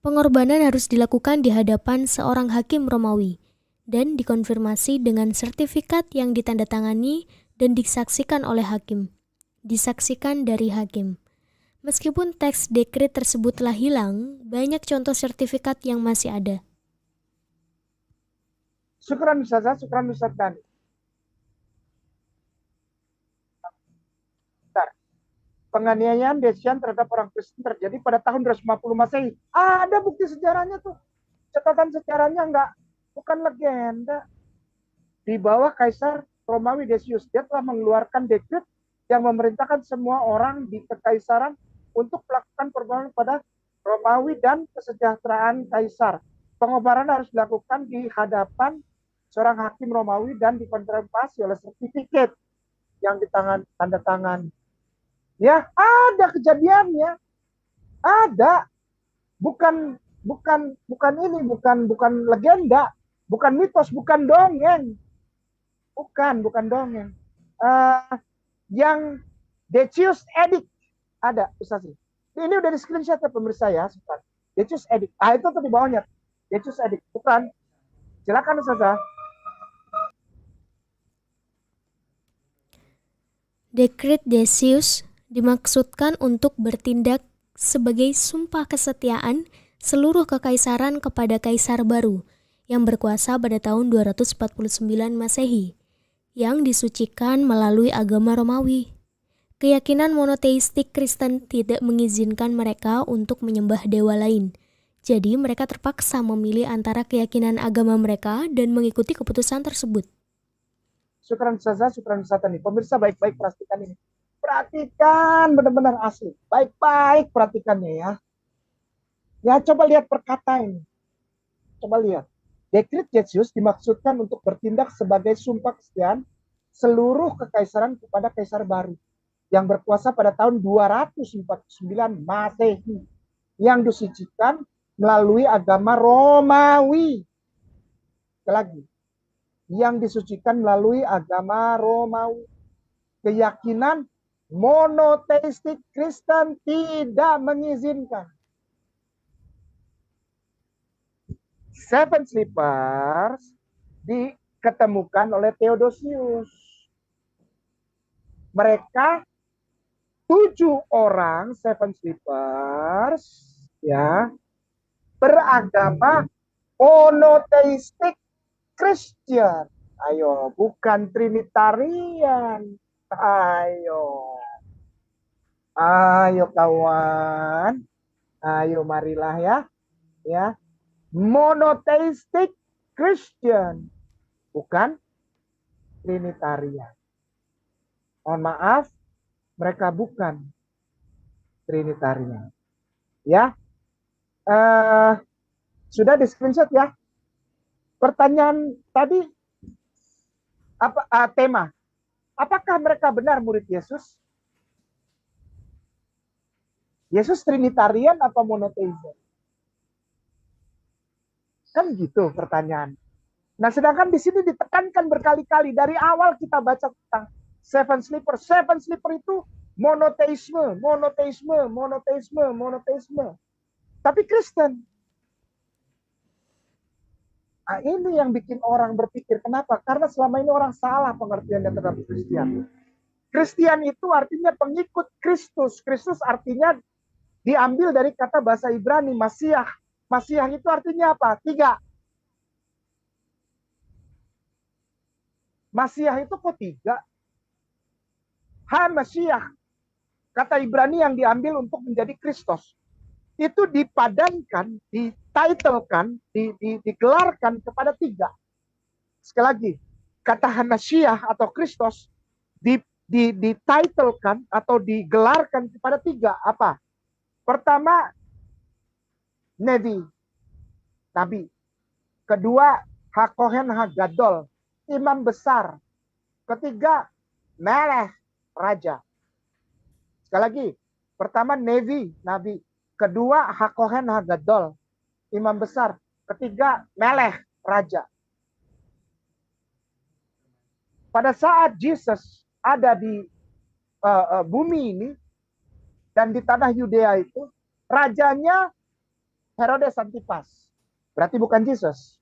Pengorbanan harus dilakukan di hadapan seorang hakim Romawi dan dikonfirmasi dengan sertifikat yang ditandatangani dan disaksikan oleh hakim. Disaksikan dari hakim. Meskipun teks dekret tersebut telah hilang, banyak contoh sertifikat yang masih ada. Syukran Ustazah, syukran Ustaz Dani. Penganiayaan Decian terhadap orang Kristen terjadi pada tahun 250 Masehi. Ada bukti sejarahnya tuh. Catatan sejarahnya bukan legenda. Di bawah Kaisar Romawi Decius, dia telah mengeluarkan dekret yang memerintahkan semua orang di kekaisaran untuk melakukan perbuatan pada Romawi dan kesejahteraan kaisar. Pengorbanan harus dilakukan di hadapan seorang hakim Romawi dan dikonfirmasi oleh sertifikat yang tanda tangan. Ya, ada kejadiannya. Ada. Bukan legenda, bukan mitos, bukan dongeng. Bukan dongeng. Yang Decius Edict ada, Ustaz. Ini udah di screenshot ya pemirsa ya, Decius Edict. Itu tuh di bawahnya. Decius Edict, bukan. Silakan Ustaz. Dekret Decius dimaksudkan untuk bertindak sebagai sumpah kesetiaan seluruh kekaisaran kepada kaisar baru yang berkuasa pada tahun 249 Masehi, yang disucikan melalui agama Romawi. Keyakinan monoteistik Kristen tidak mengizinkan mereka untuk menyembah dewa lain. Jadi mereka terpaksa memilih antara keyakinan agama mereka dan mengikuti keputusan tersebut. Syukran Ustazah, syukran Ustazah nih. Pemirsa baik-baik perhatikan ini. Perhatikan benar-benar asli. Baik-baik perhatikannya ya. Ya coba lihat perkata ini. Coba lihat. Dekret Decius dimaksudkan untuk bertindak sebagai sumpah kesetiaan seluruh kekaisaran kepada kaisar baru yang berkuasa pada tahun 249 Masehi yang disucikan melalui agama Romawi. Sekali lagi, yang disucikan melalui agama Romawi. Keyakinan monoteistik Kristen tidak mengizinkan. Seven Sleepers diketemukan oleh Theodosius. Mereka 7 orang Seven Sleepers ya beragama monoteistik Kristen. Ayo, bukan Trinitarian. Ayo. Ayo kawan. Ayo marilah ya. Ya. Monoteistik Christian, bukan Trinitarian. Mohon maaf, mereka bukan Trinitarian. Ya, sudah di screenshot ya. Pertanyaan tadi apa tema? Apakah mereka benar murid Yesus? Yesus Trinitarian atau monoteisme? Kan gitu pertanyaan. Nah, sedangkan di sini ditekankan berkali-kali dari awal kita baca tentang Seven Sleeper. Seven Sleeper itu monoteisme, monoteisme, monoteisme, monoteisme. Tapi Kristen. Nah, ini yang bikin orang berpikir. Kenapa? Karena selama ini orang salah pengertiannya terhadap Kristen. Kristen itu artinya pengikut Kristus. Kristus artinya diambil dari kata bahasa Ibrani, Masiah. Masiah itu artinya apa? 3. Masiah itu kok 3? Ha-Masiah. Kata Ibrani yang diambil untuk menjadi Kristus. Itu dipadankan, dititlekan, digelarkan kepada 3. Sekali lagi, kata Ha-Masiah atau Kristus dititlekan atau digelarkan kepada 3. Apa? Pertama, Nabi. Kedua, Hakohen Hagadol, imam besar. Ketiga, Melech, raja. Sekali lagi, pertama Nabi. Kedua, Hakohen Hagadol, imam besar. Ketiga, Melech, raja. Pada saat Yesus ada di bumi ini dan di tanah Yudea itu, rajanya Herodes Antipas. Berarti bukan Yesus.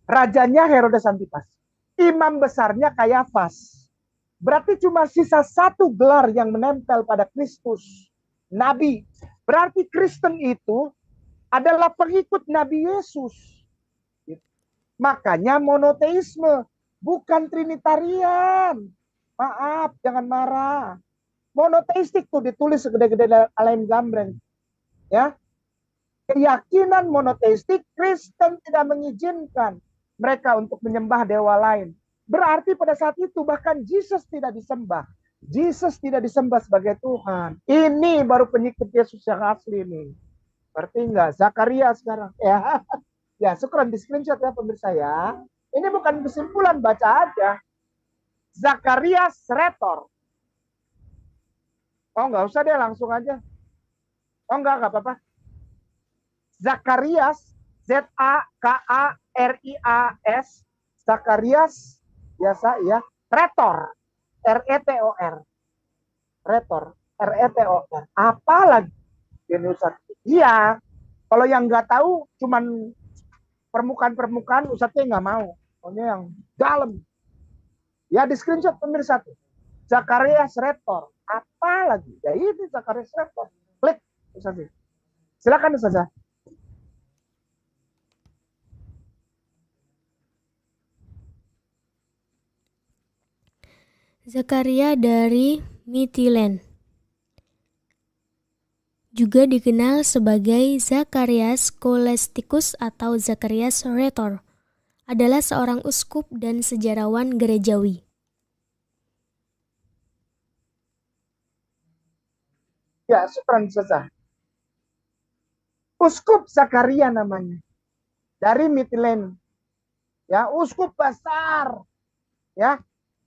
Rajanya Herodes Antipas. Imam besarnya Kayafas. Berarti cuma sisa 1 gelar yang menempel pada Kristus. Nabi. Berarti Kristen itu adalah pengikut Nabi Yesus. Makanya monoteisme. Bukan Trinitarian. Maaf, jangan marah. Monoteistik tuh ditulis segede-gede alain gambreng. Ya, keyakinan monoteistik Kristen tidak mengizinkan mereka untuk menyembah dewa lain. Berarti pada saat itu bahkan Yesus tidak disembah. Yesus tidak disembah sebagai Tuhan. Ini baru pengikut Yesus yang asli nih. Berarti enggak? Zakaria sekarang. Ya, ya syukuran di screenshot ya pemirsa ya. Ini bukan kesimpulan, baca aja. Zakarias Retor. Oh enggak usah deh, langsung aja. Oh enggak apa-apa. Zakarias, Zakarias, Zakarias, biasa ya, Retor, Retor, Retor, Retor. Apa lagi? Iya, kalau yang nggak tahu cuman permukaan-permukaan, Ustadznya nggak mau. Pokoknya yang dalam. Ya di screenshot pemirsa tuh. Zakarias Retor. Apa lagi? Ya ini Zakarias Retor. Klik Ustadz. Silakan Ustadz. Zakaria dari Mitilen, juga dikenal sebagai Zakarias Scholasticus atau Zakarias Retor, adalah seorang uskup dan sejarawan gerejawi. Ya, syukran Ustazah. Uskup Zakaria namanya. Dari Mitilen. Ya, uskup besar. Ya,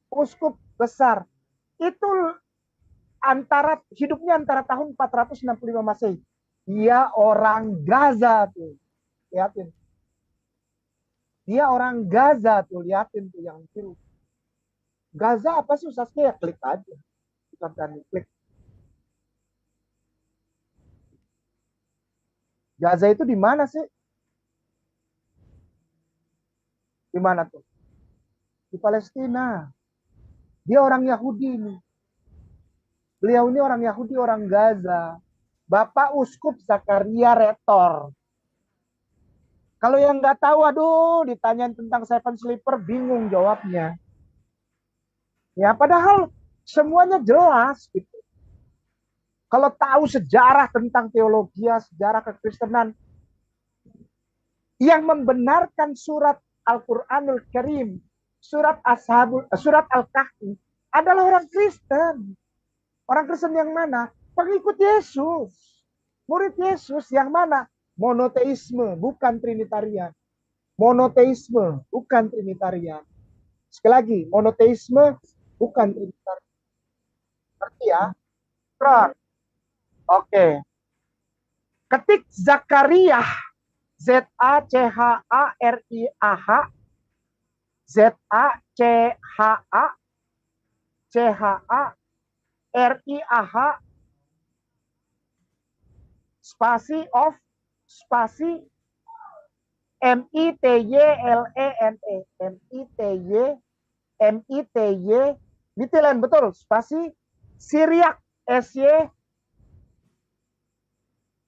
uskup besar. Itu hidupnya antara tahun 465 Masehi. Dia orang Gaza tuh. Lihatin. Dia orang Gaza tuh, liatin tuh yang biru. Gaza apa sih Ustaznya, ya klik aja. Bukan berani klik. Gaza itu di mana sih? Di mana tuh? Di Palestina. Dia orang Yahudi nih. Beliau ini orang Yahudi, orang Gaza. Bapak Uskup Zakaria Retor. Kalau yang nggak tahu, aduh, ditanyain tentang Seven Sleeper, bingung jawabnya. Ya, padahal semuanya jelas gitu. Kalau tahu sejarah tentang teologi, sejarah kekristenan, yang membenarkan surat Al-Quranul Karim, surat Al-Kahfi adalah orang Kristen. Orang Kristen yang mana? Pengikut Yesus. Murid Yesus yang mana? Monoteisme, bukan Trinitarian. Monoteisme, bukan Trinitarian. Sekali lagi, monoteisme, bukan Trinitarian. Ngerti ya? Oke. Okay. Ketik Zakaria, Z-A-C-H-A-R-I-A-H, Z-A-C-H-A-C-H-A-R-I-A-H, spasi of, spasi M-I-T-Y-L-E-N-E, M-I-T-Y, M-I-T-Y, ditilen betul, spasi Syriac, S-Y,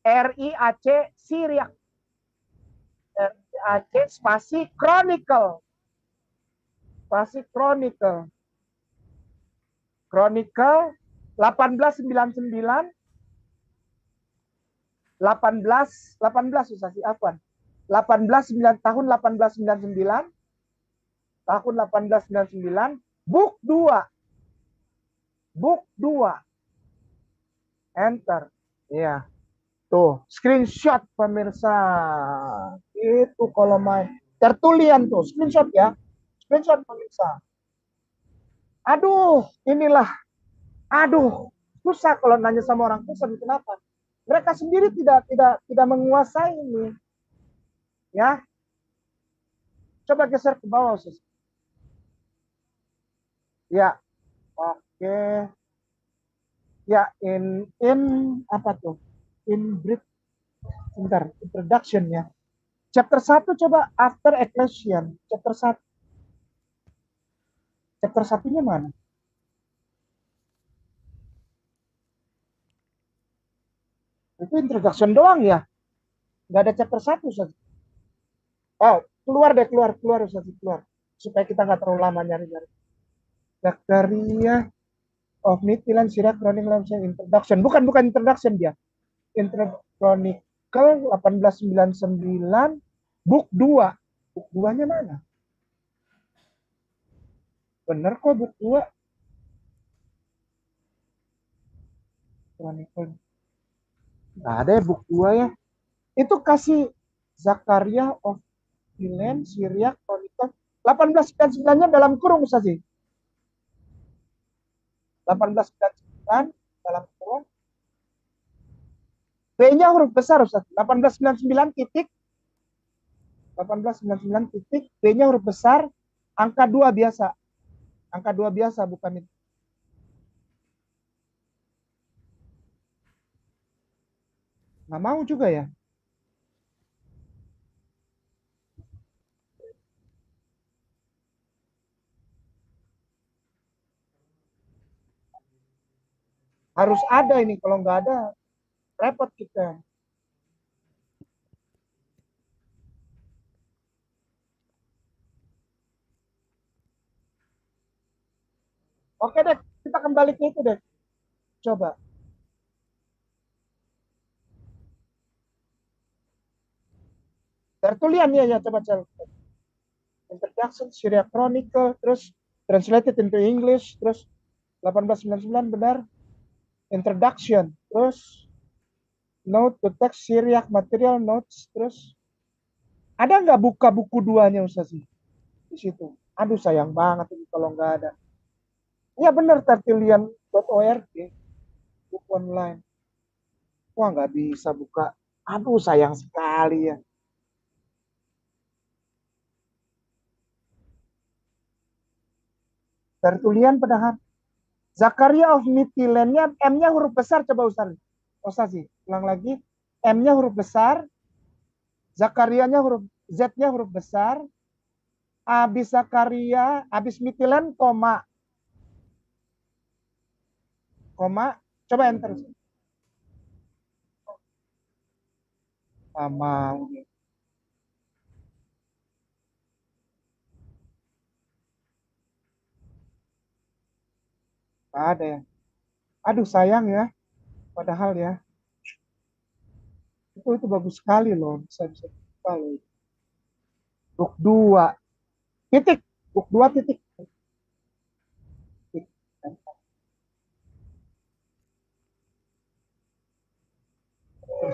R-I-A-C, Syriac, R-I-A-C, spasi Chronicle, spasi Chronicle, Chronicle 1899, 18 susah sih, Afwan. tahun 1899, tahun 1899, book 2. Book 2. Enter. Iya. Tuh, screenshot pemirsa. Itu kalau main. Tertulian tuh, screenshot ya. Screenshot pemirsa. Aduh, inilah. Aduh, susah kalau nanya sama orang Kristen, kenapa? Mereka sendiri tidak menguasai ini. Ya. Coba geser ke bawah, Sus. Ya. Oke. Ya, in apa tuh? In brief. Bentar, introduction ya. Chapter 1 coba after ecclesian. Chapter 1. Chapter 1-nya mana? Itu introduction doang ya. Nggak ada chapter 1, Ustaz. Oh, keluar deh, keluar Ustaz, keluar. Supaya kita nggak terlalu lama nyari-nyari. Zakaria of Nitilan Sirah Chronicle Introduction. Bukan introduction dia. Intro Chronicle 1899 book 2. Book 2-nya mana? Bener kok book 2. Chronicle. Nggak ada ya book 2 ya. Itu kasih Zakaria of Milen, Syria, Chronicle. 1899-nya dalam kurung Ustaz sih. 1899 dalam kurung. B-nya huruf besar Ustaz. 1899 titik. 1899 titik. B-nya huruf besar. Angka 2 biasa. Angka 2 biasa bukan itu. Nggak mau juga ya. Harus ada ini. Kalau nggak ada, repot kita. Oke deh, kita kembali ke itu deh. Coba. Tertulian ya, coba cari. Introduction, Syria Chronicle, terus translated into English, terus 1899 benar. Introduction, terus note to text Syriac material notes, terus ada nggak buka buku duanya Ustaz di situ? Aduh sayang banget ini kalau nggak ada. Ya benar tertulian.org, buku online. Wah nggak bisa buka. Aduh sayang sekali ya. Tertulian padahal. Zakaria of Mytilene-nya M-nya huruf besar, coba Ustaz sih. Ulang lagi. M-nya huruf besar. Zakaria-nya huruf Z-nya huruf besar. Abis Zakaria, abis Mytilene, koma. Koma. Coba enter. Sama. Gak ada ya. Aduh sayang ya. Padahal ya. Itu bagus sekali loh. Bisa buka loh. Book 2. Titik. Book 2 titik.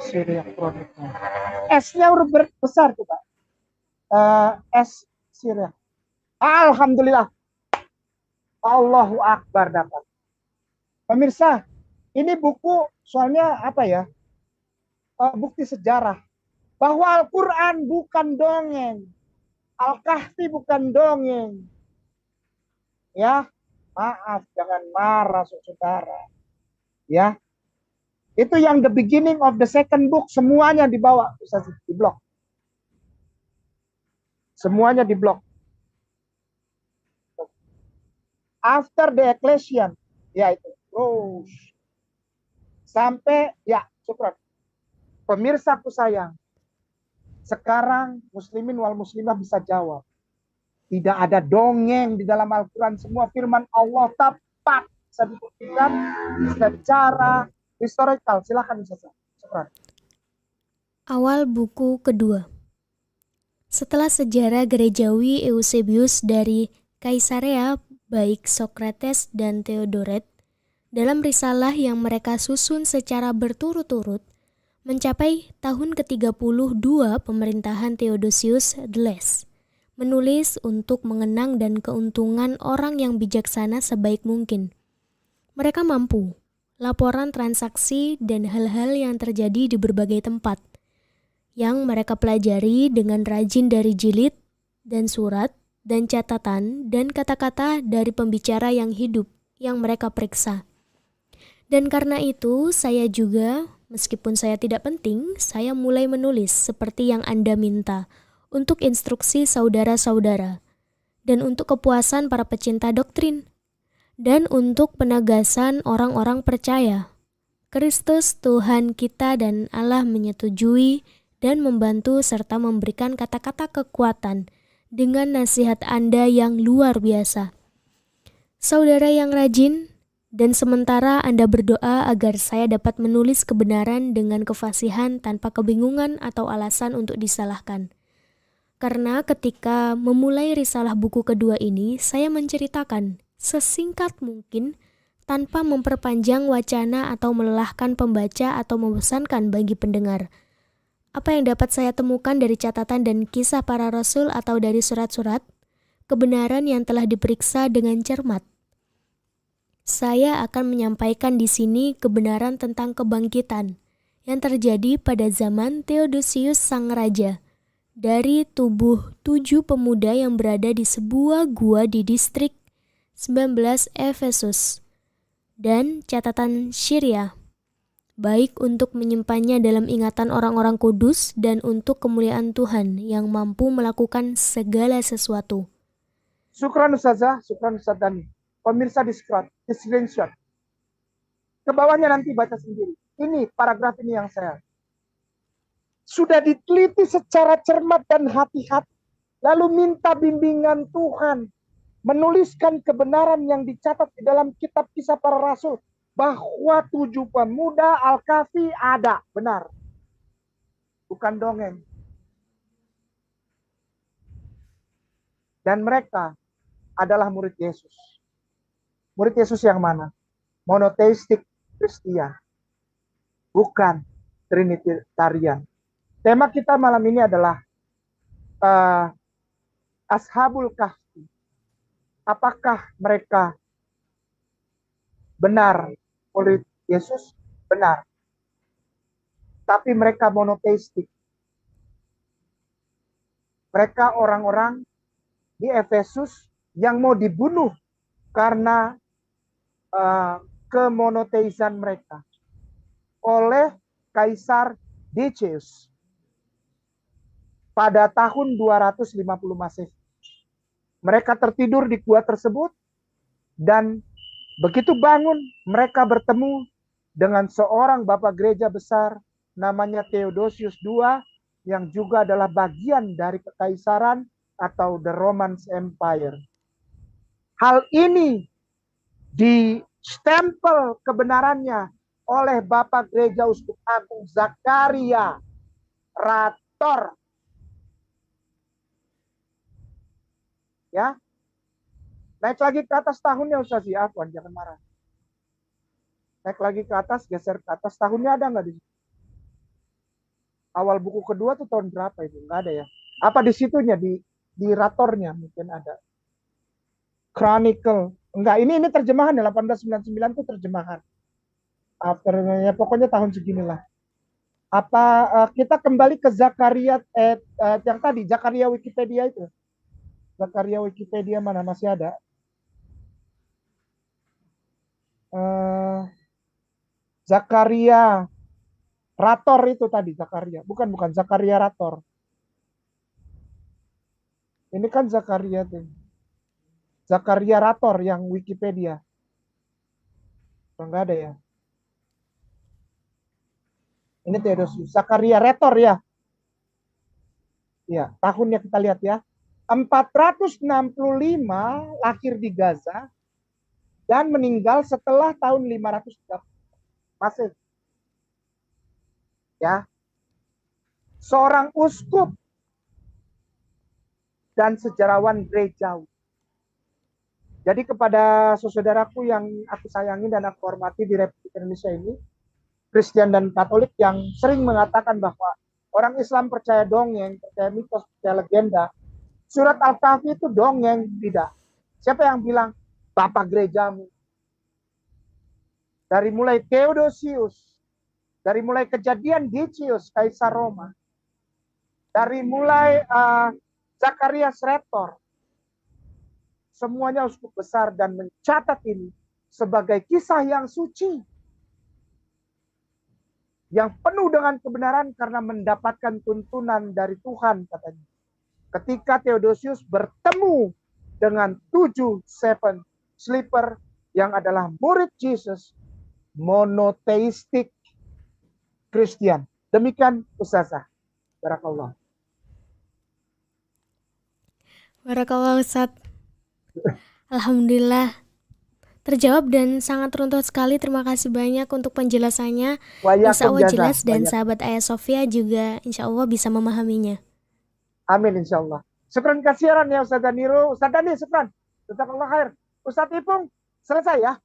Siri elektroniknya. S-nya huruf besar coba. S Syria. Alhamdulillah. Allahu Akbar dapat. Pemirsa, ini buku soalnya apa ya? Bukti sejarah bahwa Al-Quran bukan dongeng, Al-Kahfi bukan dongeng. Ya, maaf, jangan marah saudara. Ya, itu yang the beginning of the second book, semuanya dibawa, bisa di blok. Semuanya di blok. After the Ecclesian, ya itu terus sampai ya syukur. Pemirsaku sayang, sekarang muslimin wal muslimah bisa jawab. Tidak ada dongeng di dalam Al-Quran. Semua firman Allah tepat. Bisa dibuktikan secara historical. Silakan Ustaz. Awal buku kedua. Setelah sejarah gerejawi Eusebius dari Kaisarea, baik Sokrates dan Theodoret, dalam risalah yang mereka susun secara berturut-turut, mencapai tahun ke-32 pemerintahan Theodosius the Less, menulis untuk mengenang dan keuntungan orang yang bijaksana sebaik mungkin. Mereka mampu, laporan transaksi dan hal-hal yang terjadi di berbagai tempat, yang mereka pelajari dengan rajin dari jilid dan surat dan catatan dan kata-kata dari pembicara yang hidup yang mereka periksa. Dan karena itu saya juga, meskipun saya tidak penting, saya mulai menulis seperti yang Anda minta untuk instruksi saudara-saudara dan untuk kepuasan para pecinta doktrin dan untuk penegasan orang-orang percaya. Kristus Tuhan kita dan Allah menyetujui dan membantu serta memberikan kata-kata kekuatan dengan nasihat Anda yang luar biasa. Saudara yang rajin, dan sementara Anda berdoa agar saya dapat menulis kebenaran dengan kefasihan tanpa kebingungan atau alasan untuk disalahkan. Karena ketika memulai risalah buku kedua ini, saya menceritakan sesingkat mungkin tanpa memperpanjang wacana atau melelahkan pembaca atau membosankan bagi pendengar. Apa yang dapat saya temukan dari catatan dan kisah para rasul atau dari surat-surat, kebenaran yang telah diperiksa dengan cermat. Saya akan menyampaikan di sini kebenaran tentang kebangkitan yang terjadi pada zaman Theodosius sang raja dari tubuh 7 pemuda yang berada di sebuah gua di distrik 19 Efesus dan catatan Syria, baik untuk menyimpannya dalam ingatan orang-orang kudus dan untuk kemuliaan Tuhan yang mampu melakukan segala sesuatu. Syukran Ustazah, syukran Ustaz Dani. Pemirsa di screenshot. Ke bawahnya nanti baca sendiri. Ini paragraf ini yang saya. Sudah diteliti secara cermat dan hati-hati. Lalu minta bimbingan Tuhan. Menuliskan kebenaran yang dicatat di dalam kitab kisah para rasul. Bahwa 7 pemuda Al-Kahfi ada. Benar. Bukan dongeng. Dan mereka adalah murid Yesus. Murid Yesus yang mana? Monoteistik Kristian. Bukan Trinitarian. Tema kita malam ini adalah Ashabul Kahfi. Apakah mereka benar murid Yesus? Benar. Tapi mereka monoteistik. Mereka orang-orang di Efesus yang mau dibunuh karena kemonoteisan mereka oleh Kaisar Decius pada tahun 250 Masehi. Mereka tertidur di gua tersebut dan begitu bangun mereka bertemu dengan seorang bapak gereja besar namanya Theodosius II yang juga adalah bagian dari kekaisaran atau the Roman Empire. Hal ini distempel kebenarannya oleh Bapak Gereja Uskup Agung Zakaria Rator. Ya. Naik lagi ke atas tahunnya Ustaz ya, Afwan, jangan marah. Naik lagi ke atas, geser ke atas, tahunnya ada nggak di situ? Awal buku kedua tuh tahun berapa itu? Nggak ada ya. Apa di situnya, di ratornya mungkin ada. Chronicle. Enggak, ini terjemahan ya, 1899 itu terjemahan. Afternya pokoknya tahun seginilah. Kita kembali ke Zakaria yang tadi, Zakaria Wikipedia itu. Zakaria Wikipedia mana masih ada? Zakaria Rator itu tadi, Zakaria. Bukan Zakaria Rator. Ini kan Zakaria tuh. Zakaria Rator yang Wikipedia. Enggak ada ya. Ini Theodosius. Zakaria Rator ya. Ya, tahunnya kita lihat ya. 465 lahir di Gaza dan meninggal setelah tahun 530 Masehi. Ya. Seorang uskup dan sejarawan gerejawi. Jadi kepada saudaraku yang aku sayangi dan aku hormati di Republik Indonesia ini, Kristen dan Katolik yang sering mengatakan bahwa orang Islam percaya dongeng, percaya mitos, percaya legenda. Surat Al-Kahfi itu dongeng, tidak. Siapa yang bilang? Bapak gerejamu. Dari mulai Theodosius, dari mulai kejadian Decius, Kaisar Roma, dari mulai Zacharias Rator, semuanya uskup besar dan mencatat ini sebagai kisah yang suci, yang penuh dengan kebenaran karena mendapatkan tuntunan dari Tuhan katanya. Ketika Theodosius bertemu dengan 7 sleeper yang adalah murid Yesus, monoteistik Kristen. Demikian Ustazah. Barakallah. Barakallah Ustaz. Alhamdulillah terjawab dan sangat runtuh sekali. Terima kasih banyak untuk penjelasannya. Insya Allah jelas dan sahabat Ayah Sofia juga insya Allah bisa memahaminya. Amin insya Allah. Syukran kasiran ya Ustaz Daniru. Ustaz Dani, syukran. Jazakallah khair. Ustaz Ipung, selesai ya.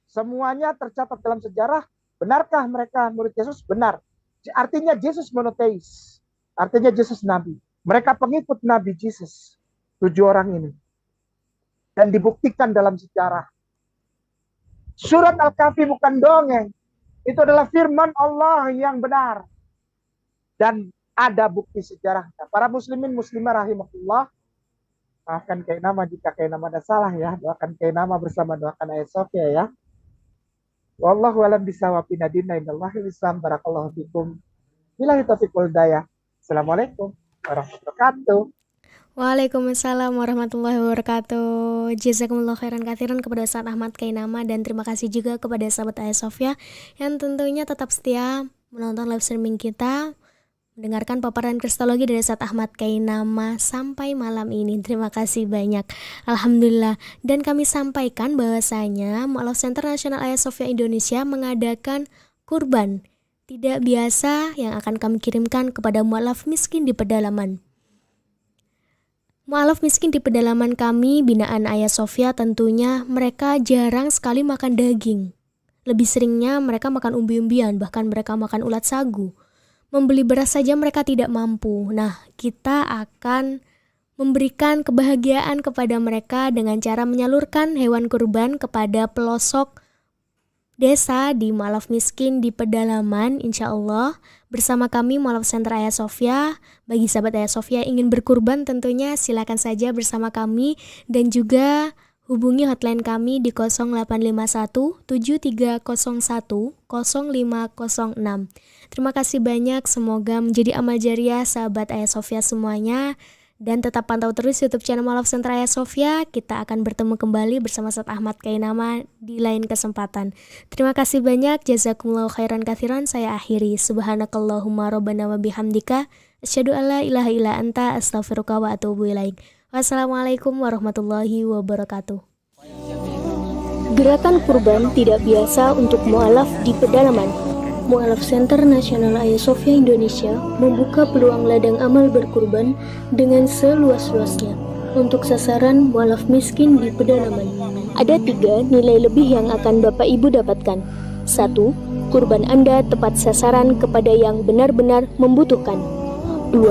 Semuanya tercatat dalam sejarah. Benarkah mereka murid Yesus? Benar. Artinya Yesus monoteis. Artinya Yesus Nabi. Mereka pengikut Nabi Yesus. 7 orang ini. Dan dibuktikan dalam sejarah. Surat Al-Kahfi bukan dongeng. Itu adalah firman Allah yang benar. Dan ada bukti sejarah. Para muslimin muslimah rahimahullah. Doakan Kiai Nama jika Kiai Nama ada salah ya. Doakan Kiai Nama bersama doakan Ayah Sofia ya. Wallahu a'lam bishawab. Inadina indallahil Islam. Barakallahu fikum. Billahi taufiq wal hidayah. Assalamualaikum warahmatullahi wabarakatuh. Waalaikumsalam warahmatullahi wabarakatuh. Jazakumullah khairan katsiran kepada Ustaz Ahmad Kiai Nama, dan terima kasih juga kepada sahabat Ayah Sofia yang tentunya tetap setia menonton live streaming kita, mendengarkan paparan kristologi dari Ustaz Ahmad Kiai Nama sampai malam ini. Terima kasih banyak. Alhamdulillah. Dan kami sampaikan bahwasanya Mu'alaf Center Nasional Ayah Sofia Indonesia mengadakan kurban tidak biasa yang akan kami kirimkan kepada mu'alaf miskin di pedalaman. Mu'alaf miskin di pedalaman kami, binaan Ayah Sofia, tentunya mereka jarang sekali makan daging. Lebih seringnya mereka makan umbi-umbian, bahkan mereka makan ulat sagu. Membeli beras saja mereka tidak mampu. Nah, kita akan memberikan kebahagiaan kepada mereka dengan cara menyalurkan hewan kurban kepada pelosok desa di Mu'alaf miskin di pedalaman, insya Allah bersama kami Mu'alaf Center Ayah Sofia. Bagi sahabat Ayah Sofia ingin berkurban tentunya silakan saja bersama kami, dan juga Hubungi hotline kami di 0851 7301 0506. Terima kasih banyak, semoga menjadi amal jariah sahabat Ayah Sofia semuanya. Dan tetap pantau terus YouTube channel Mu'alaf Center Ayah Sofia. Kita akan bertemu kembali bersama Ustaz Ahmad Kainama di lain kesempatan. Terima kasih banyak, jazakumullahu khairan katsiran. Saya akhiri, subhanakallahumma rabbana wa bihamdika asyhadu alla ilaha illa anta astaghfiruka wa atubu ilaik. Wassalamualaikum warahmatullahi wabarakatuh. Gerakan kurban tidak biasa untuk mu'alaf di pedalaman. Mu'alaf Center Nasional Ayah Sofia Indonesia membuka peluang ladang amal berkurban dengan seluas-luasnya untuk sasaran mu'alaf miskin di pedalaman. Ada 3 nilai lebih yang akan Bapak Ibu dapatkan. 1. Kurban Anda tepat sasaran kepada yang benar-benar membutuhkan. 2.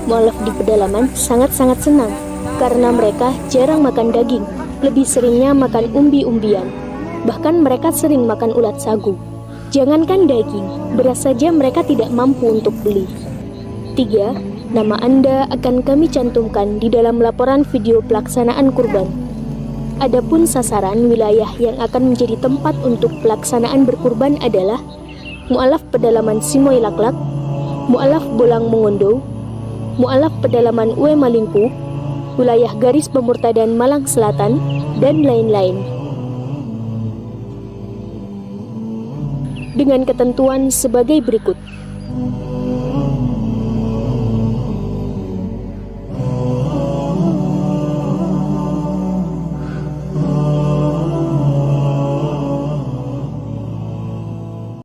Mu'alaf di pedalaman sangat-sangat senang karena mereka jarang makan daging, lebih seringnya makan umbi-umbian. Bahkan mereka sering makan ulat sagu. Jangankan daging, beras saja mereka tidak mampu untuk beli. 3. Nama Anda akan kami cantumkan di dalam laporan video pelaksanaan kurban. Adapun sasaran wilayah yang akan menjadi tempat untuk pelaksanaan berkurban adalah Mu'alaf Pedalaman Simoy Laklak, Mu'alaf Bolang Mongondo, Mu'alaf Pedalaman Ue Malingpu, wilayah garis pemurtadan Malang Selatan, dan lain-lain. Dengan ketentuan sebagai berikut.